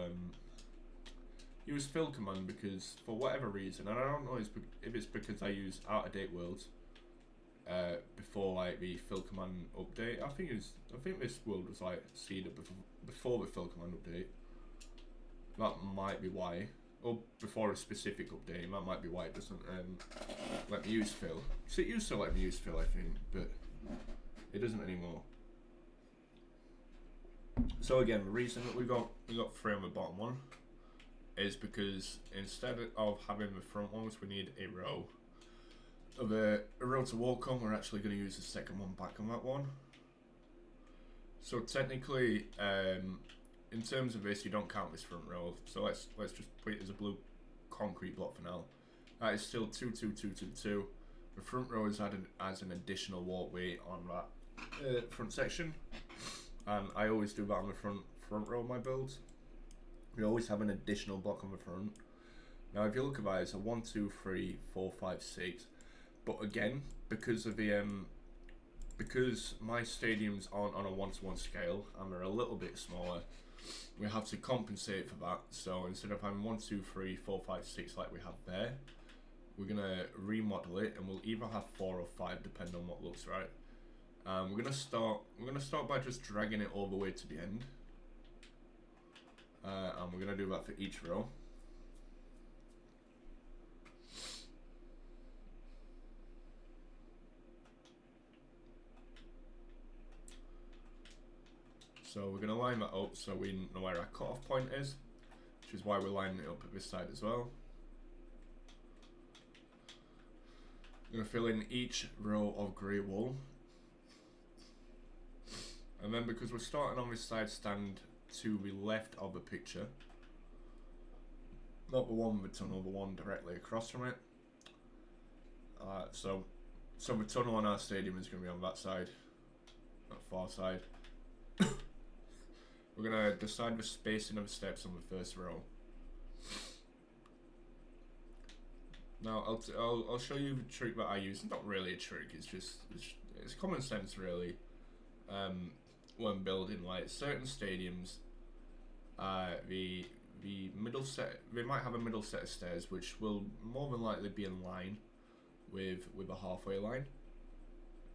S1: use fill command because for whatever reason, and I don't know if it's because I use out of date worlds before like the fill command update. I think this world was like seeded before the fill command update. That might be why, or before a specific update. That might be why it doesn't let me use fill. So it used to let me use fill, I think, but it doesn't anymore. So again, the reason that we got 3 on the bottom one is because instead of having the front ones, we need a row of a row to walk on. We're actually going to use the second one back on that one. So technically, in terms of this, you don't count this front row. So let's just put it as a blue concrete block for now. That is still 2, 2, 2, 2, 2. The front row is added as an additional walkway on that front section, and I always do that on the front row of my builds. We always have an additional block on the front. Now, if you look at that, it's a 1, 2, 3, 4, 5, 6. But again, because of the because my stadiums aren't on a 1-to-1 scale and they're a little bit smaller, we have to compensate for that. So instead of having 1, 2, 3, 4, 5, 6 like we have there, we're gonna remodel it, and we'll either have 4 or 5 depending on what looks right. We're gonna start by just dragging it all the way to the end, and we're gonna do that for each row. So we're going to line that up so we know where our cutoff point is, which is why we're lining it up at this side as well. I'm going to fill in each row of grey wool. And then because we're starting on this side stand to the left of the picture, not the one with the tunnel, the one directly across from it. So the tunnel on our stadium is going to be on that side, that far side. We're going to decide the spacing of the steps on the first row. Now I'll show you the trick that I use. It's not really a trick, it's common sense really. When building like certain stadiums, the middle set, they might have a middle set of stairs which will more than likely be in line with a halfway line.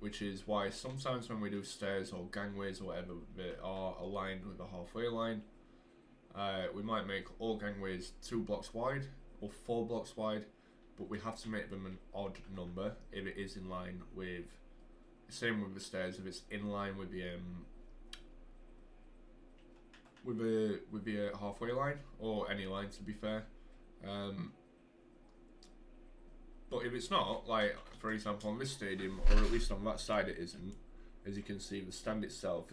S1: Which is why sometimes when we do stairs or gangways or whatever that are aligned with a halfway line, we might make all gangways 2 blocks wide or 4 blocks wide, but we have to make them an odd number if it is in line with, same with the stairs, if it's in line with the halfway line, or any line to be fair. But if it's not, like for example on this stadium, or at least on that side it isn't, as you can see the stand itself,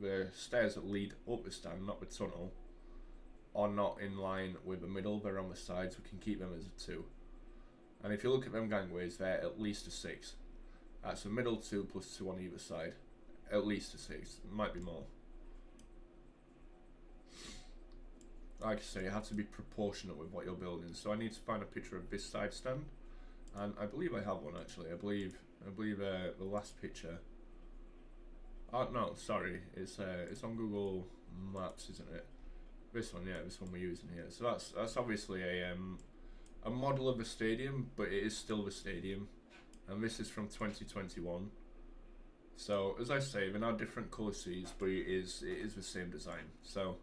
S1: the stairs that lead up the stand, not the tunnel, are not in line with the middle, they're on the sides, we can keep them as a 2. And if you look at them gangways, they're at least a 6. That's a middle 2 plus 2 on either side, at least a 6, might be more. Like I say, you have to be proportionate with what you're building, so I need to find a picture of this side stand. And I believe I have one actually. I believe the last picture. Oh no, sorry, it's on Google Maps, isn't it? This one, yeah, this one we're using here. So that's obviously a model of the stadium, but it is still the stadium, and this is from 2021. So as I say, they're now different colour seats, but it is the same design. So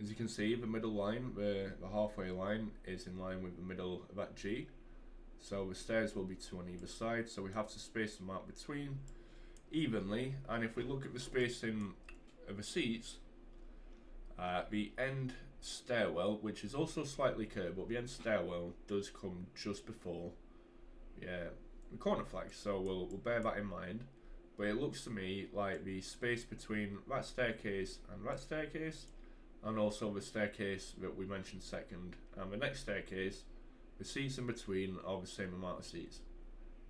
S1: as you can see, the middle line, the halfway line, is in line with the middle of that G. So the stairs will be 2 on either side, so we have to space them out between evenly. And if we look at the spacing of the seats, the end stairwell, which is also slightly curved, but the end stairwell does come just before the corner flag, so we'll bear that in mind. But it looks to me like the space between that staircase, and also the staircase that we mentioned second, and the next staircase, the seats in between are the same amount of seats.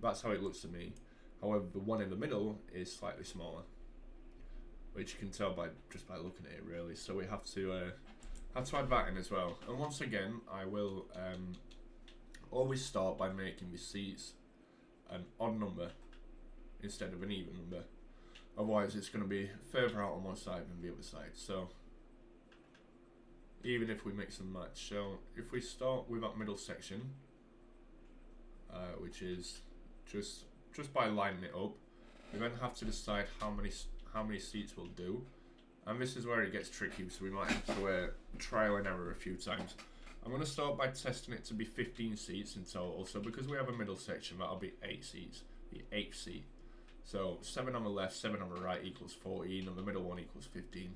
S1: That's how it looks to me. However, the one in the middle is slightly smaller, which you can tell just by looking at it really. So we have to add that in as well. And once again, I will always start by making the seats an odd number instead of an even number. Otherwise, it's going to be further out on one side than the other side. So even if we mix and match. So if we start with that middle section, which is just by lining it up, we then have to decide how many seats we'll do, and this is where it gets tricky. So we might have to trial and error a few times. I'm going to start by testing it to be 15 seats in total. So because we have a middle section, that'll be 8 seats, the 8th seat. So 7 on the left, 7 on the right equals 14, and the middle one equals 15.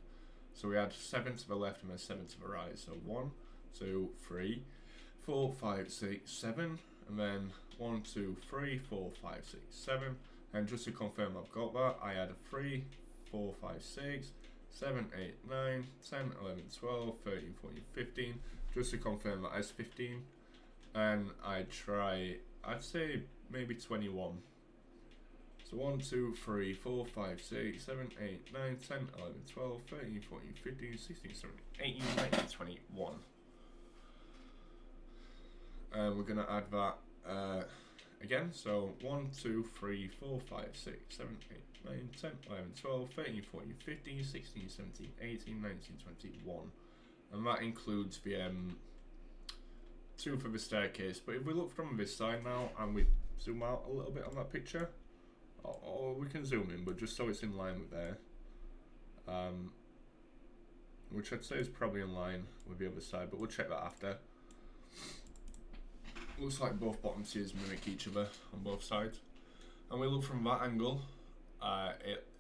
S1: So we add 7 to the left and then 7 to the right. So 1, 2, 3, 4, 5, 6, 7, and then 1, 2, 3, 4, 5, 6, 7. And just to confirm I've got that, I add a 3, 4, 5, 6, 7, 8, 9, 10, 11, 12, 13, 14, 15. Just to confirm that as 15. and I'd say maybe 21. So 1, 2, 3, 4, 5, 6, 7, 8, 9, 10, 11, 12, 13, 14, 15, 16, 17, 18, 19, 21. And we're going to add that again. So 1, 2, 3, 4, 5, 6, 7, 8, 9, 10, 11, 12, 13, 14, 15, 16, 17, 18, 19, 21. And that includes the 2 for the staircase. But if we look from this side now and we zoom out a little bit on that picture, or we can zoom in, but just so it's in line with there, which I'd say is probably in line with the other side, but we'll check that after. Looks like both bottom tiers mimic each other on both sides, and we look from that angle,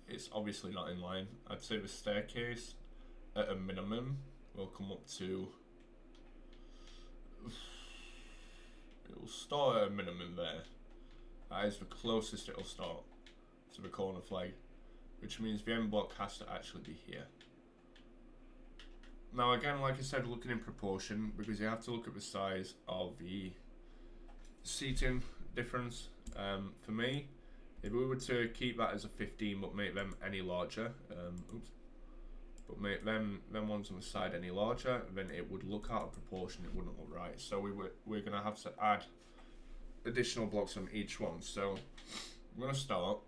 S1: it's obviously not in line. I'd say the staircase at a minimum will come up to, it'll start at a minimum there. That is the closest it'll start to the corner flag, which means the end block has to actually be here. Now again, like I said, looking in proportion, because you have to look at the size of the seating difference. For me, if we were to keep that as a 15 but make them any larger, but make them ones on the side any larger, then it would look out of proportion, it wouldn't look right. So we're going to have to add additional blocks on each one. So I'm going to start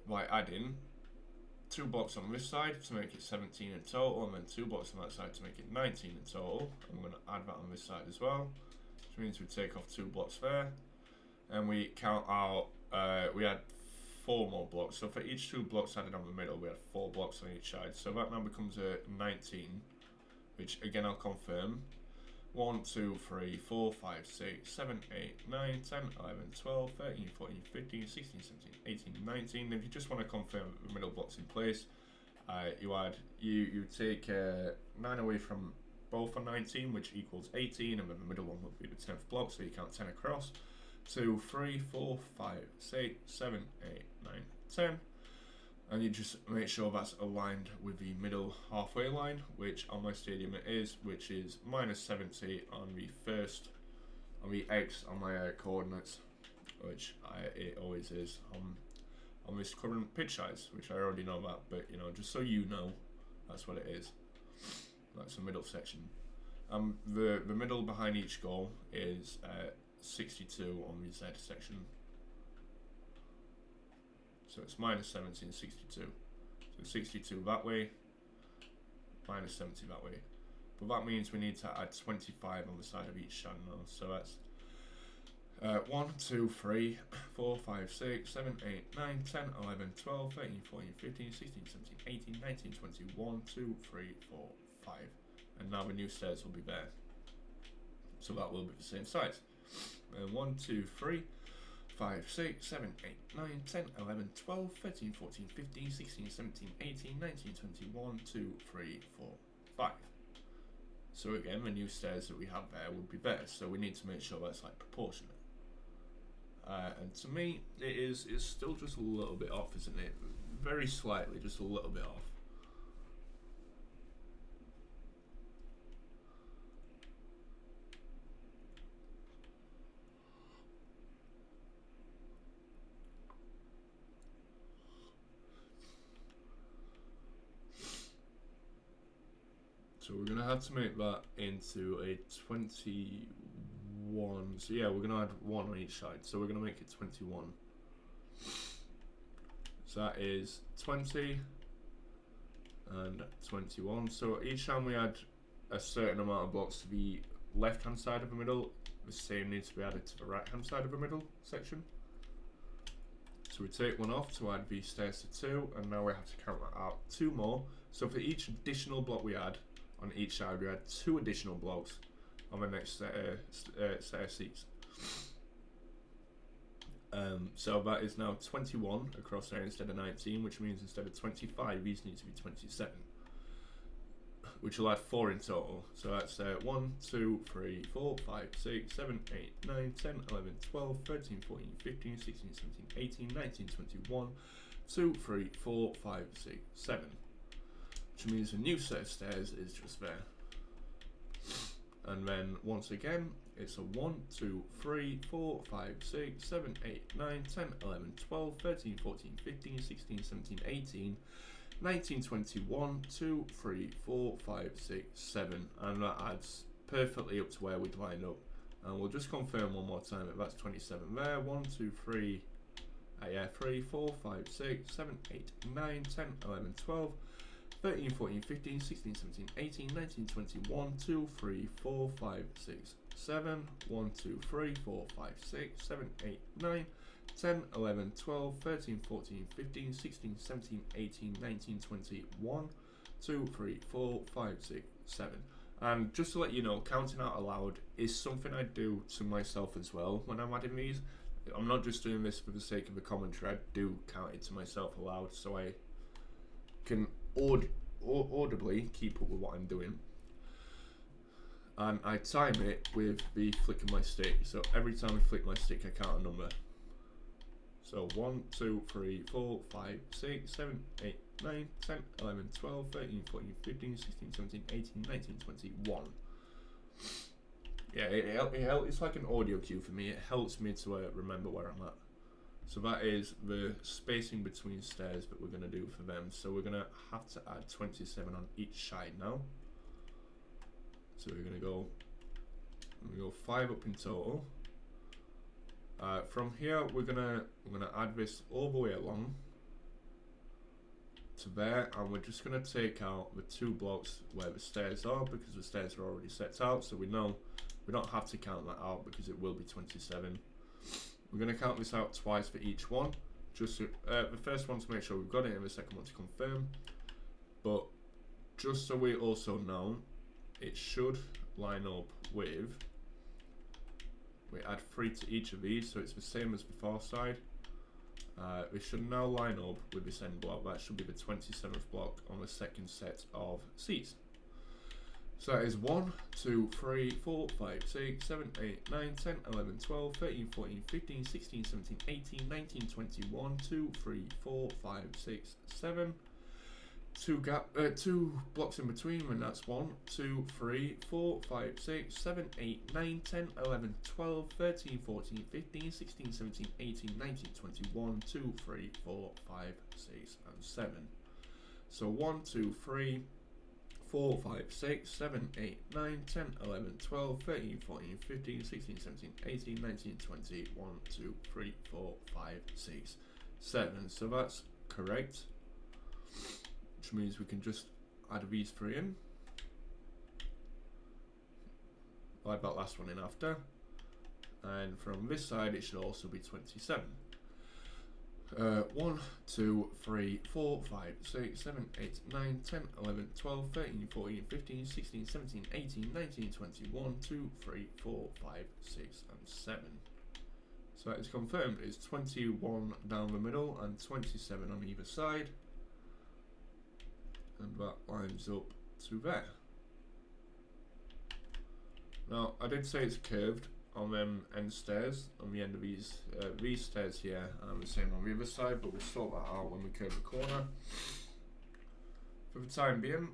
S1: by adding 2 blocks on this side to make it 17 in total, and then 2 blocks on that side to make it 19 in total. I'm going to add that on this side as well, which means we take off 2 blocks there, and we count out, we had 4 more blocks. So for each 2 blocks added on the middle, we had 4 blocks on each side. So that now becomes a 19, which again I'll confirm. 1, 2, 3, 4, 5, 6, 7, 8, 9, 10, 11, 12, 13, 14, 15, 16, 17, 18, 19. If you just want to confirm the middle blocks in place, you take 9 away from both on 19, which equals 18, and then the middle one would be the 10th block, so you count 10 across. 2, 3, 4, 5, 6, 7, 8, 9, 10. And you just make sure that's aligned with the middle halfway line, which on my stadium it is, which is minus 70 on the first, on the X on my coordinates, which it always is on this current pitch size, which I already know that, but you know, just so you know, that's what it is. That's the middle section. The middle behind each goal is 62 on the Z section. So it's minus 70 and 62. So 62 that way, minus 70 that way. But that means we need to add 25 on the side of each stand now. So that's 1, 2, 3, 4, 5, 6, 7, 8, 9, 10, 11, 12, 13, 14, 15, 16, 17, 18, 19, 20, 1, 2, 3, 4, 5. And now the new stairs will be there. So that will be the same size. 1, 2, 3, 5, 6, 7, 8, 9, 10, 11, 12, 13, 14, 15, 16, 17, 18, 19, 20, 1, 2, 3, 4, 5. So again, the new stairs that we have there would be there. So we need to make sure that's like proportionate. And to me, it's still just a little bit off, isn't it? Very slightly, just a little bit off. So we're gonna have to make that into a 21. So yeah, we're gonna add 1 on each side. So we're gonna make it 21. So that is 20 and 21. So each time we add a certain amount of blocks to the left hand side of the middle, the same needs to be added to the right hand side of the middle section. So we take 1 off to add the stairs to 2, and now we have to count that out 2 more. So for each additional block we add on each side, we add 2 additional blocks on the next set of seats. So that is now 21 across there instead of 19, which means instead of 25, these need to be 27, which will add 4 in total. So that's 1, 2, 3, 4, 5, 6, 7, 8, 9, 10, 11, 12, 13, 14, 15, 16, 17, 18, 19, 21, 2, 3, 4, 5, 6, 7. Which means the new set of stairs is just there. And then once again, it's a 1, 2, 3, 4, 5, 6, 7, 8, 9, 10, 11, 12, 13, 14, 15, 16, 17, 18, 19, 20, 1, 2, 3, 4, 5, 6, 7, and that adds perfectly up to where we'd line up. And we'll just confirm one more time that that's 27 there. 1, 2, 3, 3, 4, 5, 6, 7, 8, 9, 10, 11, 12, 13, 14, 15, 16, 17, 18, 19, 20, 1, 2, 3, 4, 5, 6, 7, 1, 2, 3, 4, 5, 6, 7, 8, 9, 10, 11, 12, 13, 14, 15, 16, 17, 18, 19, 20, 1, 2, 3, 4, 5, 6, 7. And just to let you know, counting out aloud is something I do to myself as well when I'm adding these. I'm not just doing this for the sake of the commentary, I do count it to myself aloud so I can audibly keep up with what I'm doing. And I time it with the flick of my stick, so every time I flick my stick I count a number. So 1, 2, 3, 4, 5, 6, 7, 8, 9, 10, 11, 12, 13, 14, 15, 16, 17, 18, 19, 20, 1. Yeah, it's like an audio cue for me. It helps me to remember where I'm at. So that is the spacing between stairs that we're going to do for them. So we're going to have to add 27 on each side now. So we're going to go 5 up in total. From here we're gonna add this all the way along to there, and we're just gonna take out the 2 blocks where the stairs are because the stairs are already set out, so we know we don't have to count that out because it will be 27. We're gonna count this out twice for each one, just to, the first one to make sure we've got it and the second one to confirm, but just so we also know it should line up with, we add 3 to each of these, so it's the same as the far side. We should now line up with this end block. That should be the 27th block on the second set of seats. So that is 1, 2, 3, 4, 5, 6, 7, 8, 9, 10, 11, 12, 13, 14, 15, 16, 17, 18, 19, 20, 1, 2, 3, 4, 5, 6, 7. 2 blocks in between, and that's 1, 2, 3, 4, 5, 6, 7, 8, 9, 10, 11, 12, 13, 14, 15, 16, 17, 18, 19, 20, 1, 2, 3, 4, 5, 6, and 7. So 1, 2, 3, 4, 5, 6, 7, 8, 9, 10, 11, 12, 13, 14, 15, 16, 17, 18, 19, 20, 1, 2, 3, 4, 5, 6, 7. So that's correct. Which means we can just add these 3 in, like that last one in after, and from this side it should also be 27. 1, 2, 3, 4, 5, 6, 7, 8, 9, 10, 11, 12, 13, 14, 15, 16, 17, 18, 19, 20, 1, 2, 3, 4, 5, 6, and 7. So that is confirmed. It's 21 down the middle and 27 on either side. And that lines up to there. Now, I did say it's curved on them end stairs, on the end of these stairs here, and the same on the other side, but we'll sort that out when we curve the corner. For the time being,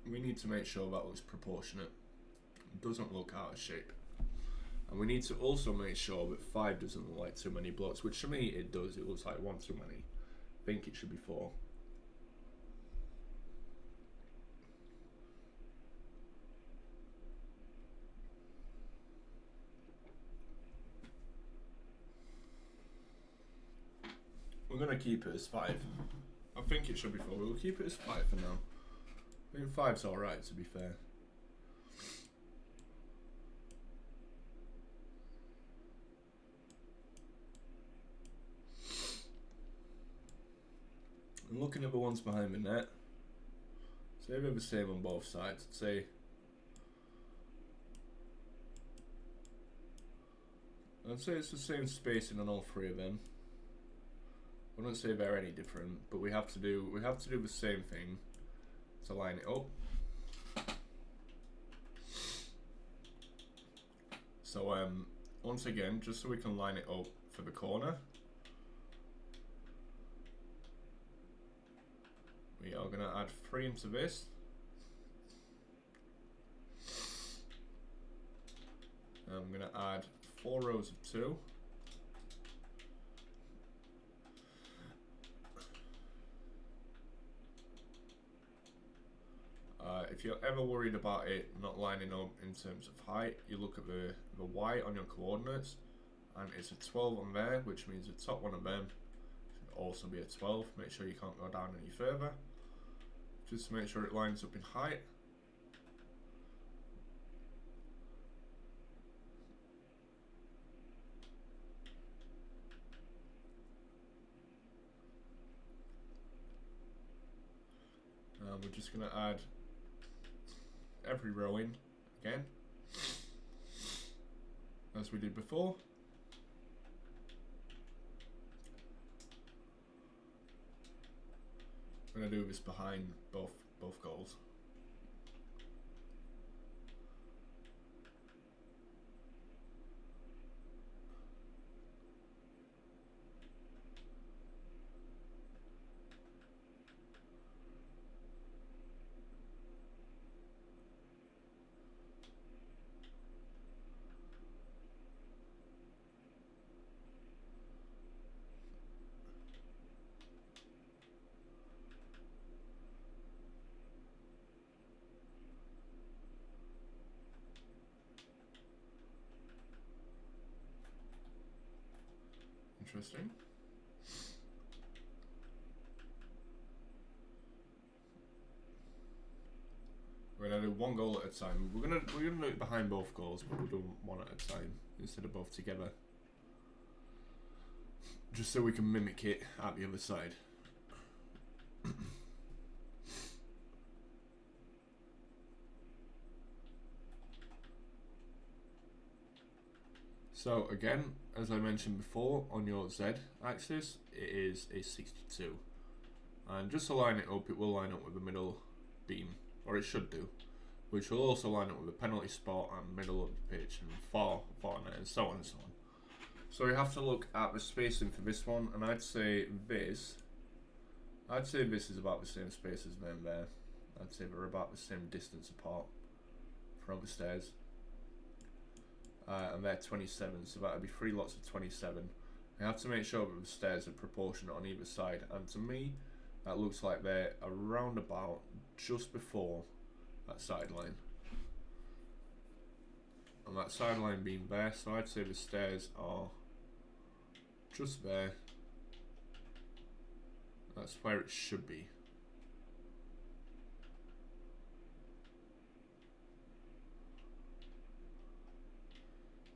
S1: we need to make sure that looks proportionate. It doesn't look out of shape. And we need to also make sure that 5 doesn't look like too many blocks, which to me it does. It looks like 1 too many. I think it should be 4. We're going to keep it as 5. I think it should be 4. We'll keep it as 5 for now. I think 5's alright, to be fair. And looking at the ones behind the net, say they're the same on both sides. I'd say it's the same spacing on all 3 of them. I wouldn't say they're any different, but we have to do the same thing to line it up. So once again, just so we can line it up for the corner, we are going to add 3 into this. I'm going to add 4 rows of 2. If you're ever worried about it not lining up in terms of height, you look at the Y on your coordinates, and it's a 12 on there, which means the top one of them should also be a 12. Make sure you can't go down any further, just to make sure it lines up in height. We're just going to add every row in again, as we did before. I'm going to do this behind both goals. Interesting. We're gonna do one goal at a time. We're gonna do it behind both goals, but we'll do one at a time instead of both together, just so we can mimic it at the other side. So again, as I mentioned before, on your Z axis it is a 62, and just to line it up, it will line up with the middle beam, or it should do, which will also line up with the penalty spot and middle of the pitch and far net, and so on and so on. So we have to look at the spacing for this one, and I'd say this is about the same space as them there. I'd say they're about the same distance apart from the stairs. And they're 27, so that would be 3 lots of 27. We have to make sure that the stairs are proportionate on either side, and to me that looks like they're around about just before that sideline, and that sideline being there, so I'd say the stairs are just there. That's where it should be.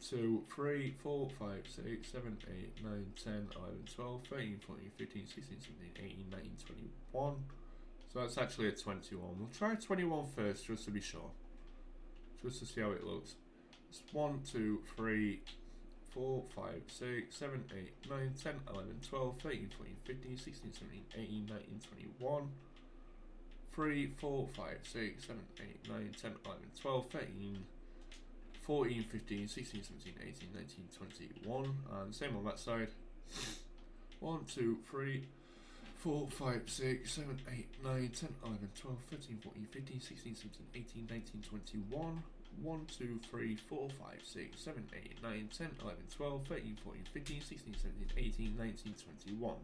S1: 2, 3, 4, 5, 6, 7, 8, 9, 10, 11, 12, 13, 14, 15, 16, 17, 18, 19, 21. So that's actually a 21. We'll try 21 first, just to be sure. Just to see how it looks. It's 1, 2, 3, 4, 5, 6, 7, 8, 9, 10, 11, 12, 13, 14, 15, 16, 17, 18, 19, 21. 3, 4, 5, 6, 7, 8, 9, 10, 11, 12, 13, 14, 15, 16, 17, 18, 19, 21, and same on that side. 1, 2, 3, 4, 5, 6, 7, 8, 9, 10, 11, 12, 13, 14, 15, 16, 17, 18, 19, 21. 1, 2, 3, 4, 5, 6, 7, 8, 9, 10, 11, 12, 13, 14, 15, 16, 17, 18, 19, 21.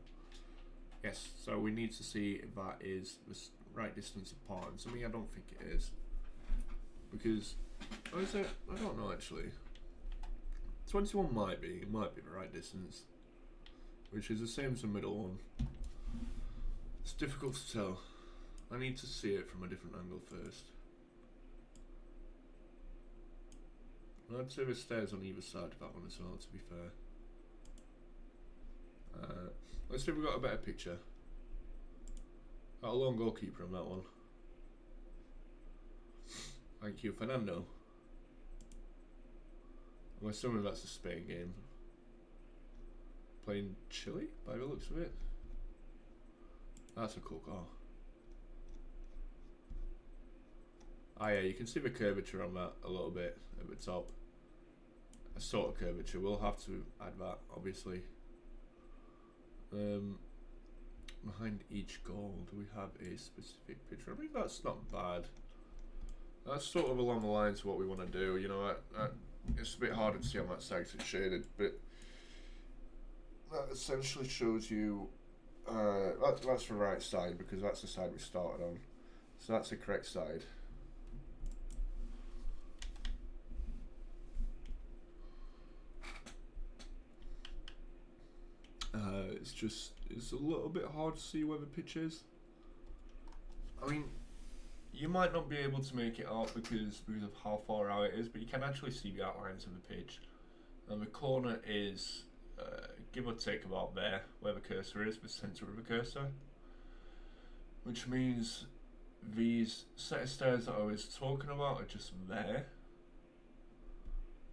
S1: Yes, so we need to see if that is the right distance apart, and to me I don't think it is. Because, oh, is it? I don't know actually. 21 might be, it might be the right distance. Which is the same as the middle one. It's difficult to tell. I need to see it from a different angle first. I'd say the stairs on either side of that one as well, to be fair. Let's see if we've got a better picture. Got a lone goalkeeper on that one. Thank you, Fernando. I'm assuming that's a Spain game. Playing Chile, by the looks of it. That's a cool car. Ah yeah, you can see the curvature on that a little bit at the top. A sort of curvature. We'll have to add that, obviously. Behind each goal, do we have a specific picture? I mean, that's not bad. That's sort of along the lines of what we want to do. You know, It's a bit harder to see on that side because it's shaded, but that essentially shows you that's the right side because that's the side we started on. So that's the correct side. It's a little bit hard to see where the pitch is. I mean, you might not be able to make it out because of how far out it is, but you can actually see the outlines of the pitch. And the corner is give or take about there, where the cursor is, the centre of the cursor. Which means these set of stairs that I was talking about are just there.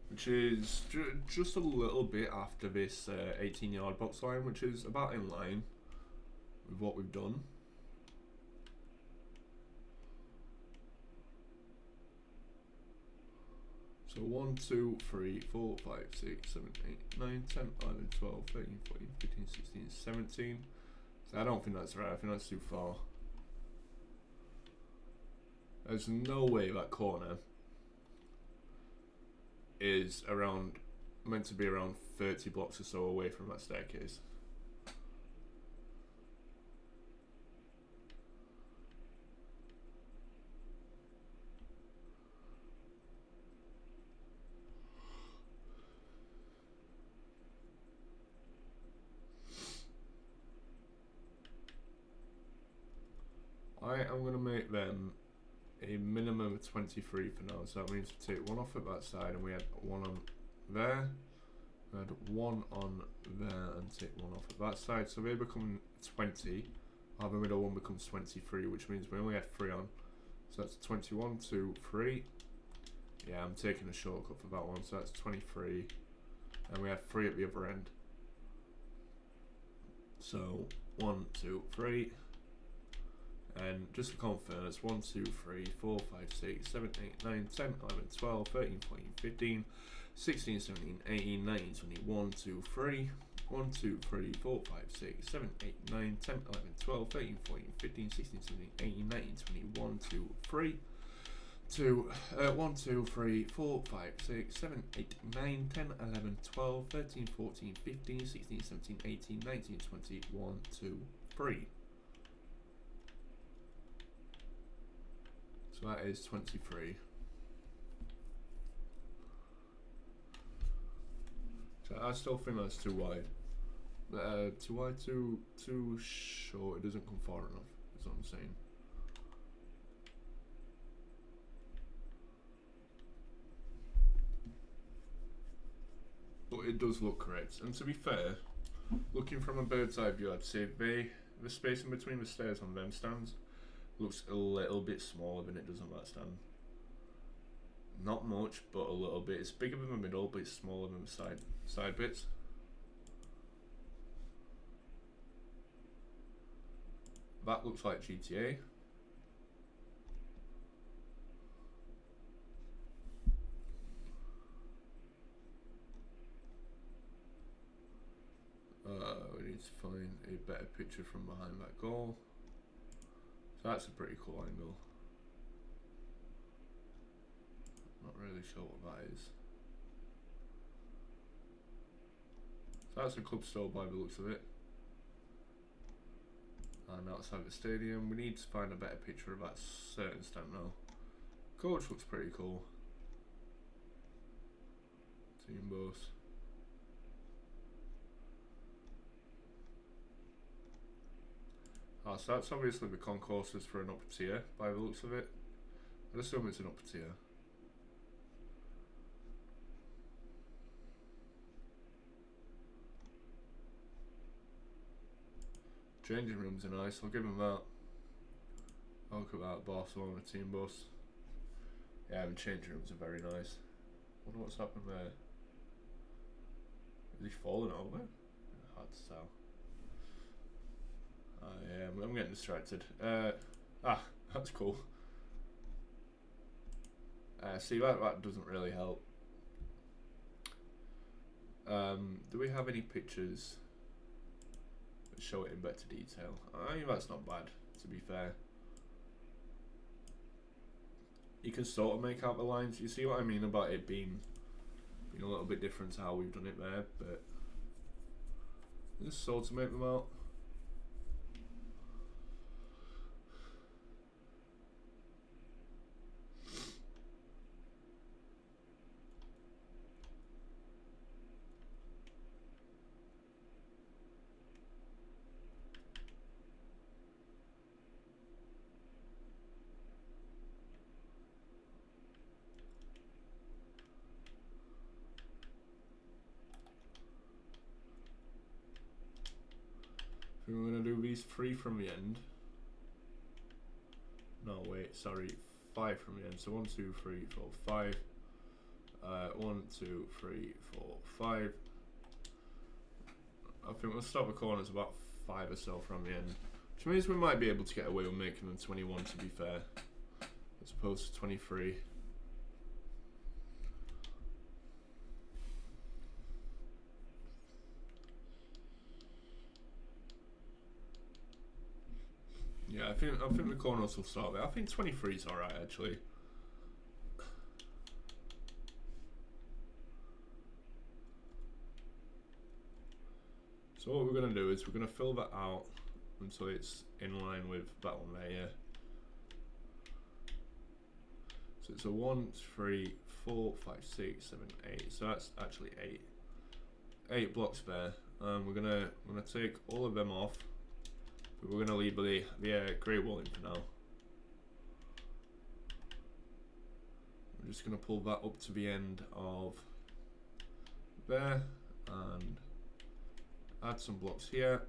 S1: Which is just a little bit after this 18-yard box line, which is about in line with what we've done. So 1, 2, 3, 4, 5, 6, 7, 8, 9, 10, 11, 12, 13, 14, 15, 16, 17. So I don't think that's right, I think that's too far. There's no way that corner is meant to be around 30 blocks or so away from that staircase. I am going to make them a minimum of 23 for now, so that means we take one off at that side and we had one on there, we had one on there and take one off at that side, so they become 20, the middle one becomes 23, which means we only had 3 on, so that's 21, 2, 3, yeah I'm taking a shortcut for that one, so that's 23, and we had 3 at the other end, so 1, 2, 3, and just to confirm, it's 1, 2, 3, 4, 5, 6, 7, 8, 9, 10, 11, 12, 13, 14, 15, 16, 17, 18, 19, 20, 1, 2, 3, 1, 2, 3, 4, 5, 6, 7, 8, 9, 10, 11, 12, 13, 14, 15, 16, 17, 18, 19, 20, 1, 2, 3, 1, 2, 3, 4, 5, 6, 7, 8, 9, 10, 11, 12, 13, 14, 15, 16, 17, 18, 19, 20, 1, 2, 3. So that is 23. So I still think that's too wide. Too wide, too short. It doesn't come far enough, is what I'm saying. But it does look correct. And to be fair, looking from a bird's eye view, I'd say the space in between the stairs on them stands looks a little bit smaller than it does on that stand. Not much, but a little bit. It's bigger than the middle, but it's smaller than the side bits. That looks like GTA. We need to find a better picture from behind that goal. So that's a pretty cool angle. Not really sure what that is. So that's a club store by the looks of it. And outside the stadium, we need to find a better picture of that certain stand now. Coach looks pretty cool. Team boss. So that's obviously the concourses for an upper tier by the looks of it. I'd assume it's an upper tier. Changing rooms are nice, I'll give them that. I'll look at that, Barcelona team bus. Yeah, the changing rooms are very nice. Wonder what's happened there. Is he falling over? Hard to tell. Yeah, I'm getting distracted. That's cool. See, that doesn't really help. Do we have any pictures that show it in better detail? I mean, that's not bad, to be fair. You can sort of make out the lines. You see what I mean about it being been a little bit different to how we've done it there, but just sort to make them out. We're going to do these 3 from the end. No, wait, sorry, 5 from the end. So 1, 2, 3, 4, 5. 1, 2, 3, 4, 5. I think we'll stop the corners about 5 or so from the end. Which means we might be able to get away with making them 21, to be fair. As opposed to 23. Yeah, I think the corners will start there. I think 23 is alright actually. So what we're gonna do is we're gonna fill that out until it's in line with that one there, yeah. So it's a 1, 3, 4, 5, 6, 7, 8. So that's actually 8. 8 blocks there. We're gonna take all of them off. But we're going to leave the grey wall in for now. We're just going to pull that up to the end of there and add some blocks here.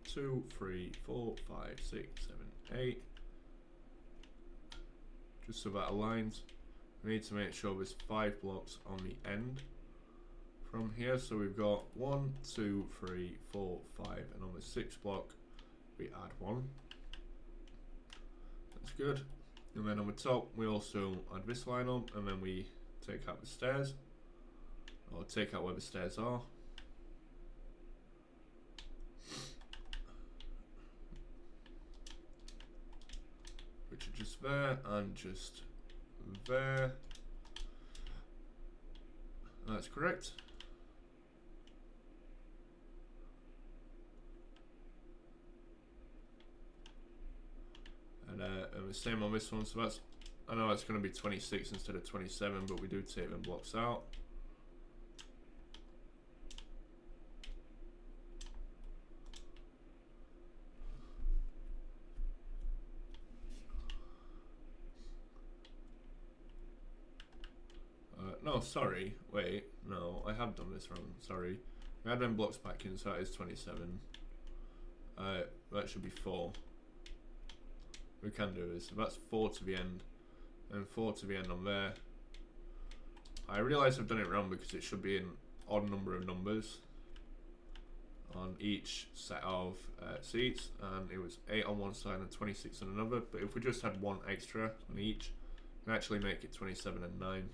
S1: 2, 3, 4, 5, 6, 7, 8. Just so that aligns. We need to make sure there's 5 blocks on the end from here. So we've got 1, 2, 3, 4, 5, and on the 6th block we add 1. That's good. And then on the top we also add this line up, and then we take out the stairs, or take out where the stairs are. Which are just there and just there. That's correct. And the same on this one, so that's, I know it's going to be 26 instead of 27, but we do take them blocks out. No, sorry, wait, no, I have done this wrong, sorry. We add them blocks back in, so that is 27. That should be 4. We can do this. So that's 4 to the end, and 4 to the end on there. I realise I've done it wrong because it should be an odd number of numbers on each set of seats, and it was 8 on one side and 26 on another. But if we just had 1 extra on each, we can actually make it 27 and 9.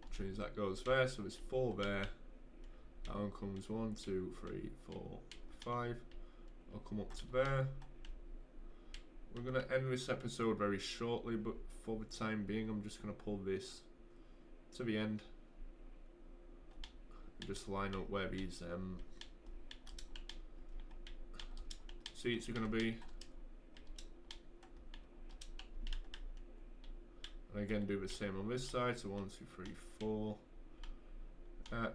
S1: Which means that goes there. So there's 4 there. That one comes 1, 2, 3, 4, 5. I'll come up to there. We're going to end this episode very shortly, but for the time being I'm just going to pull this to the end and just line up where these seats are going to be. And again do the same on this side, so 1, 2, 3, 4,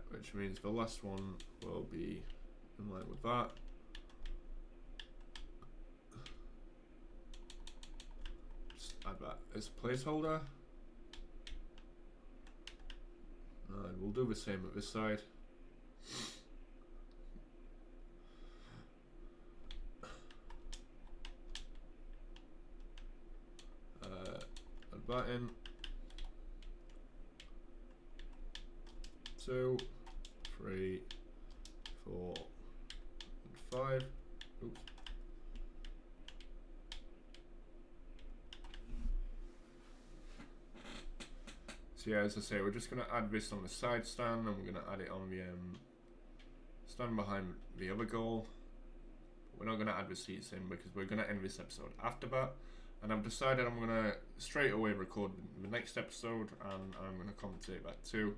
S1: which means the last one will be in line with that. Add that as a placeholder, and we'll do the same at this side. Add that in. 2, 3, 4, and 5. Oops. So yeah, as I say, we're just going to add this on the side stand, and we're going to add it on the stand behind the other goal. We're not going to add the seats in because we're going to end this episode after that. And I've decided I'm going to straight away record the next episode, and I'm going to commentate that too,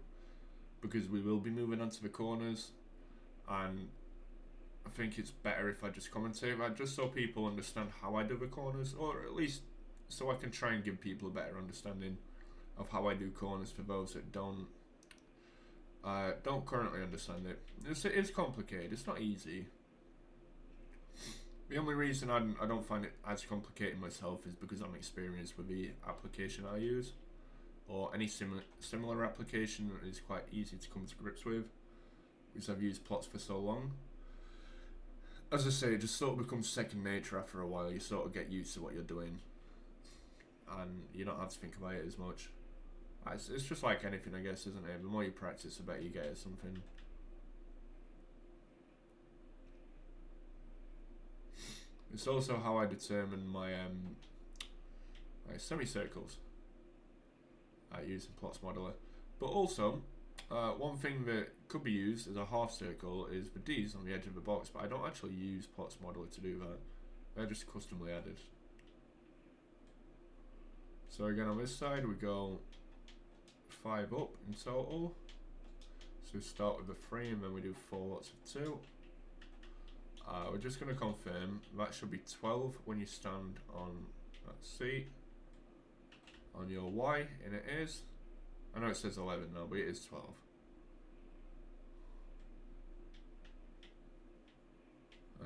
S1: because we will be moving on to the corners, and I think it's better if I just commentate that, just so people understand how I do the corners, or at least so I can try and give people a better understanding of how I do corners for those that don't currently understand it. It is complicated, it's not easy. The only reason I don't find it as complicated myself is because I'm experienced with the application I use, or any similar application that is quite easy to come to grips with, because I've used plots for so long. As I say, it just sort of becomes second nature after a while. You sort of get used to what you're doing, and you don't have to think about it as much. It's just like anything, I guess, isn't it? The more you practice, the better you get at something. It's also how I determine my semicircles using Plots Modeler. But also, one thing that could be used as a half circle is the D's on the edge of the box, but I don't actually use Plots Modeler to do that. They're just customly added. So again, on this side we go 5 up in total. So we start with the 3 and then we do 4 lots of 2. We're just going to confirm that should be 12 when you stand on that seat. On your Y, and it is. I know it says 11 now, but it is 12.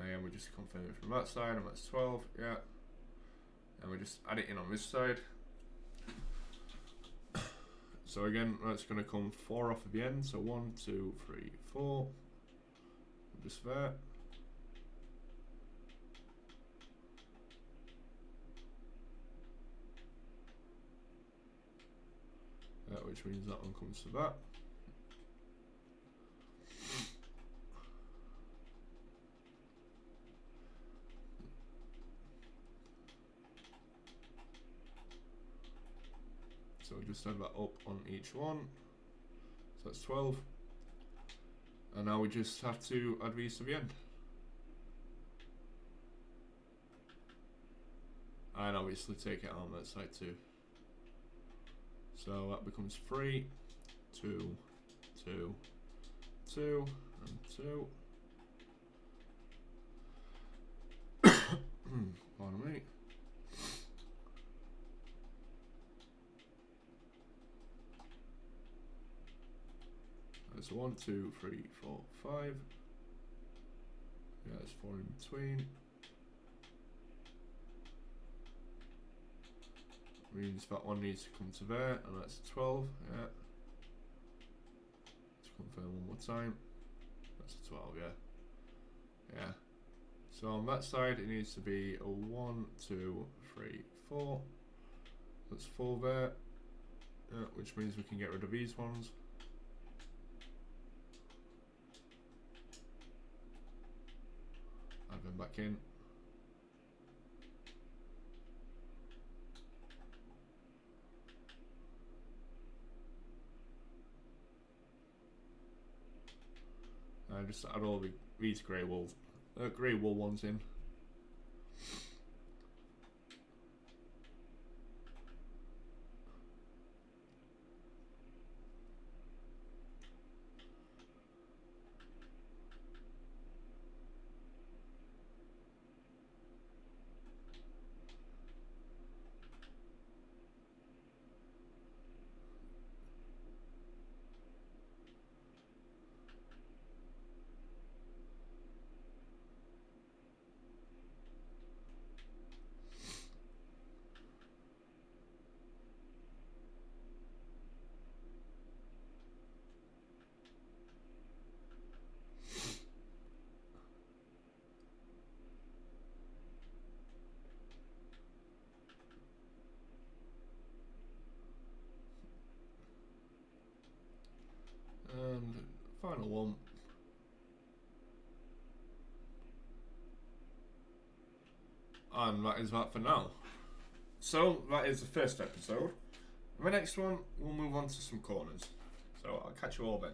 S1: And we just confirm it from that side, and that's 12, yeah. And we just add it in on this side. So again, that's going to come 4 off at the end. So 1, 2, 3, 4. Just there. Which means that one comes to that. So we'll just add that up on each one. So that's 12. And now we just have to add these to the end. And obviously take it on that side too. So that becomes 3, 2, 2, 2, and 2. Pardon me. That's 1, 2, 3, 4, 5. Yeah, there's 4 in between. Means that one needs to come to there, and that's 12, yeah. Let's confirm one more time. That's 12, yeah. Yeah. So on that side, it needs to be a 1, 2, 3, 4. That's 4 there, yeah, which means we can get rid of these ones. Add them back in. Just add all these grey wool ones in. And final one. And that is that for now. So that is the first episode. In the next one, we'll move on to some corners. So I'll catch you all then.